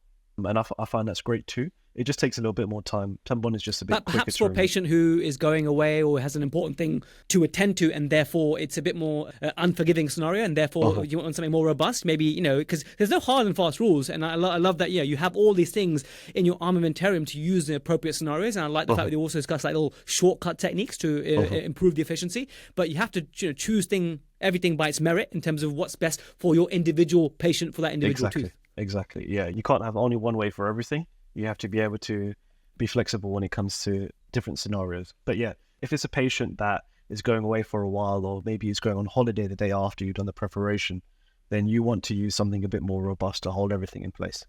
And I find that's great too. It just takes a little bit more time. Tempon is just a bit quicker. Perhaps for a patient who is going away or has an important thing to attend to, and therefore it's a bit more unforgiving scenario, and therefore you want something more robust, maybe, because there's no hard and fast rules. And I love that, you have all these things in your armamentarium to use in appropriate scenarios. And I like the fact that you also discuss like little shortcut techniques to improve the efficiency. But you have to choose everything by its merit in terms of what's best for your individual patient for that individual tooth. Exactly. Yeah, you can't have only one way for everything. You have to be able to be flexible when it comes to different scenarios. But yeah, if it's a patient that is going away for a while, or maybe is going on holiday the day after you've done the preparation, then you want to use something a bit more robust to hold everything in place.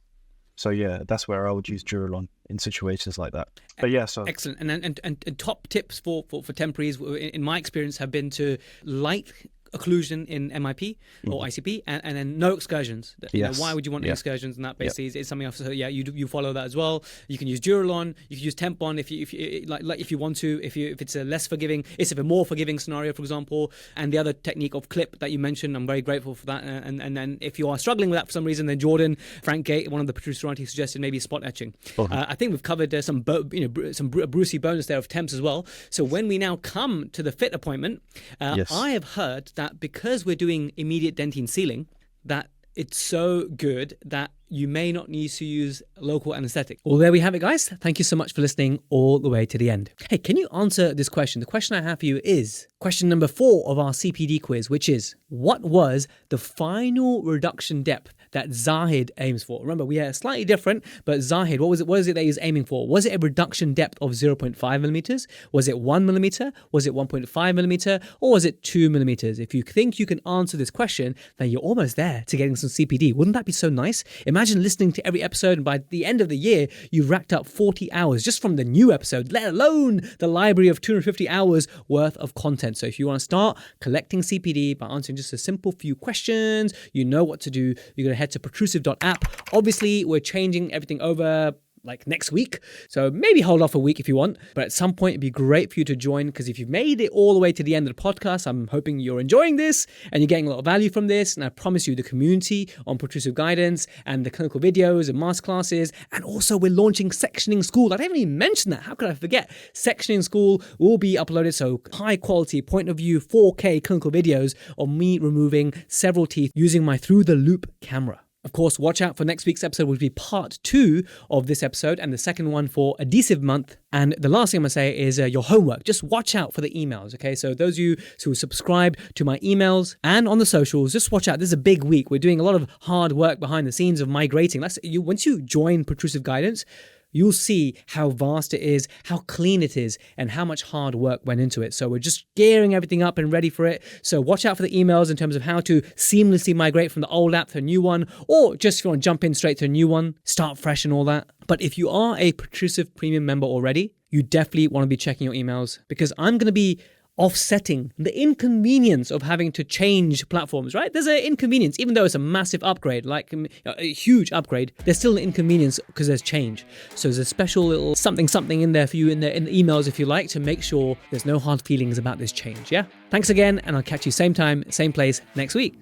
So yeah, that's where I would use Duralon in situations like that. But yeah, so excellent. And top tips for Temporise, in my experience, have been to light occlusion in MIP or ICP, and then no excursions. Why would you want excursions in that basis? It's something else. So yeah, you follow that as well. You can use Duralon, you can use Tempon if you want to. If it's a less forgiving, it's a more forgiving scenario, for example. And the other technique of clip that you mentioned, I'm very grateful for that. And then if you are struggling with that for some reason, then Frank Gate, one of the producers, he suggested maybe spot etching. I think we've covered some Brucey bonus there of Temps as well. So when we now come to the fit appointment, I have heard that because we're doing immediate dentine sealing, that it's so good that you may not need to use local anesthetic. Well, there we have it, guys. Thank you so much for listening all the way to the end. Hey, can you answer this question? The question I have for you is question number 4 of our CPD quiz, which is, what was the final reduction depth that Zahid aims for? Remember, we are slightly different, but Zahid, what is it that he was aiming for? Was it a reduction depth of 0.5 millimeters? Was it 1 millimeter? Was it 1.5 millimeter? Or was it 2 millimeters? If you think you can answer this question, then you're almost there to getting some CPD. Wouldn't that be so nice? Imagine listening to every episode, and by the end of the year, you've racked up 40 hours just from the new episode, let alone the library of 250 hours worth of content. So if you want to start collecting CPD by answering just a simple few questions, you know what to do. You're going to head to protrusive.app. Obviously, we're changing everything over like next week, so maybe hold off a week if you want, but at some point it'd be great for you to join, because if you've made it all the way to the end of the podcast, I'm hoping you're enjoying this and you're getting a lot of value from this. And I promise you, the community on protrusive guidance and the clinical videos and masterclasses, and also we're launching sectioning school. I didn't even mention that. How could I forget? Sectioning school will be uploaded, so high quality point of view 4K clinical videos of me removing several teeth using my through the loop camera. Of course, watch out for next week's episode, which will be part 2 of this episode, and the second one for Adhesive month. And the last thing I'm going to say is your homework. Just watch out for the emails, okay? So those of you who subscribe to my emails and on the socials, just watch out. This is a big week. We're doing a lot of hard work behind the scenes of migrating. Once you join Protrusive Guidance, you'll see how vast it is, how clean it is, and how much hard work went into it. So we're just gearing everything up and ready for it. So watch out for the emails in terms of how to seamlessly migrate from the old app to a new one, or just if you want to jump in straight to a new one, start fresh and all that. But if you are a Protrusive Premium member already, you definitely want to be checking your emails, because I'm going to be offsetting the inconvenience of having to change platforms, right? There's an inconvenience, even though it's a massive upgrade, like a huge upgrade, there's still an inconvenience because there's change. So there's a special little something in there for you in the emails, if you like, to make sure there's no hard feelings about this change, yeah? Thanks again, and I'll catch you same time, same place next week.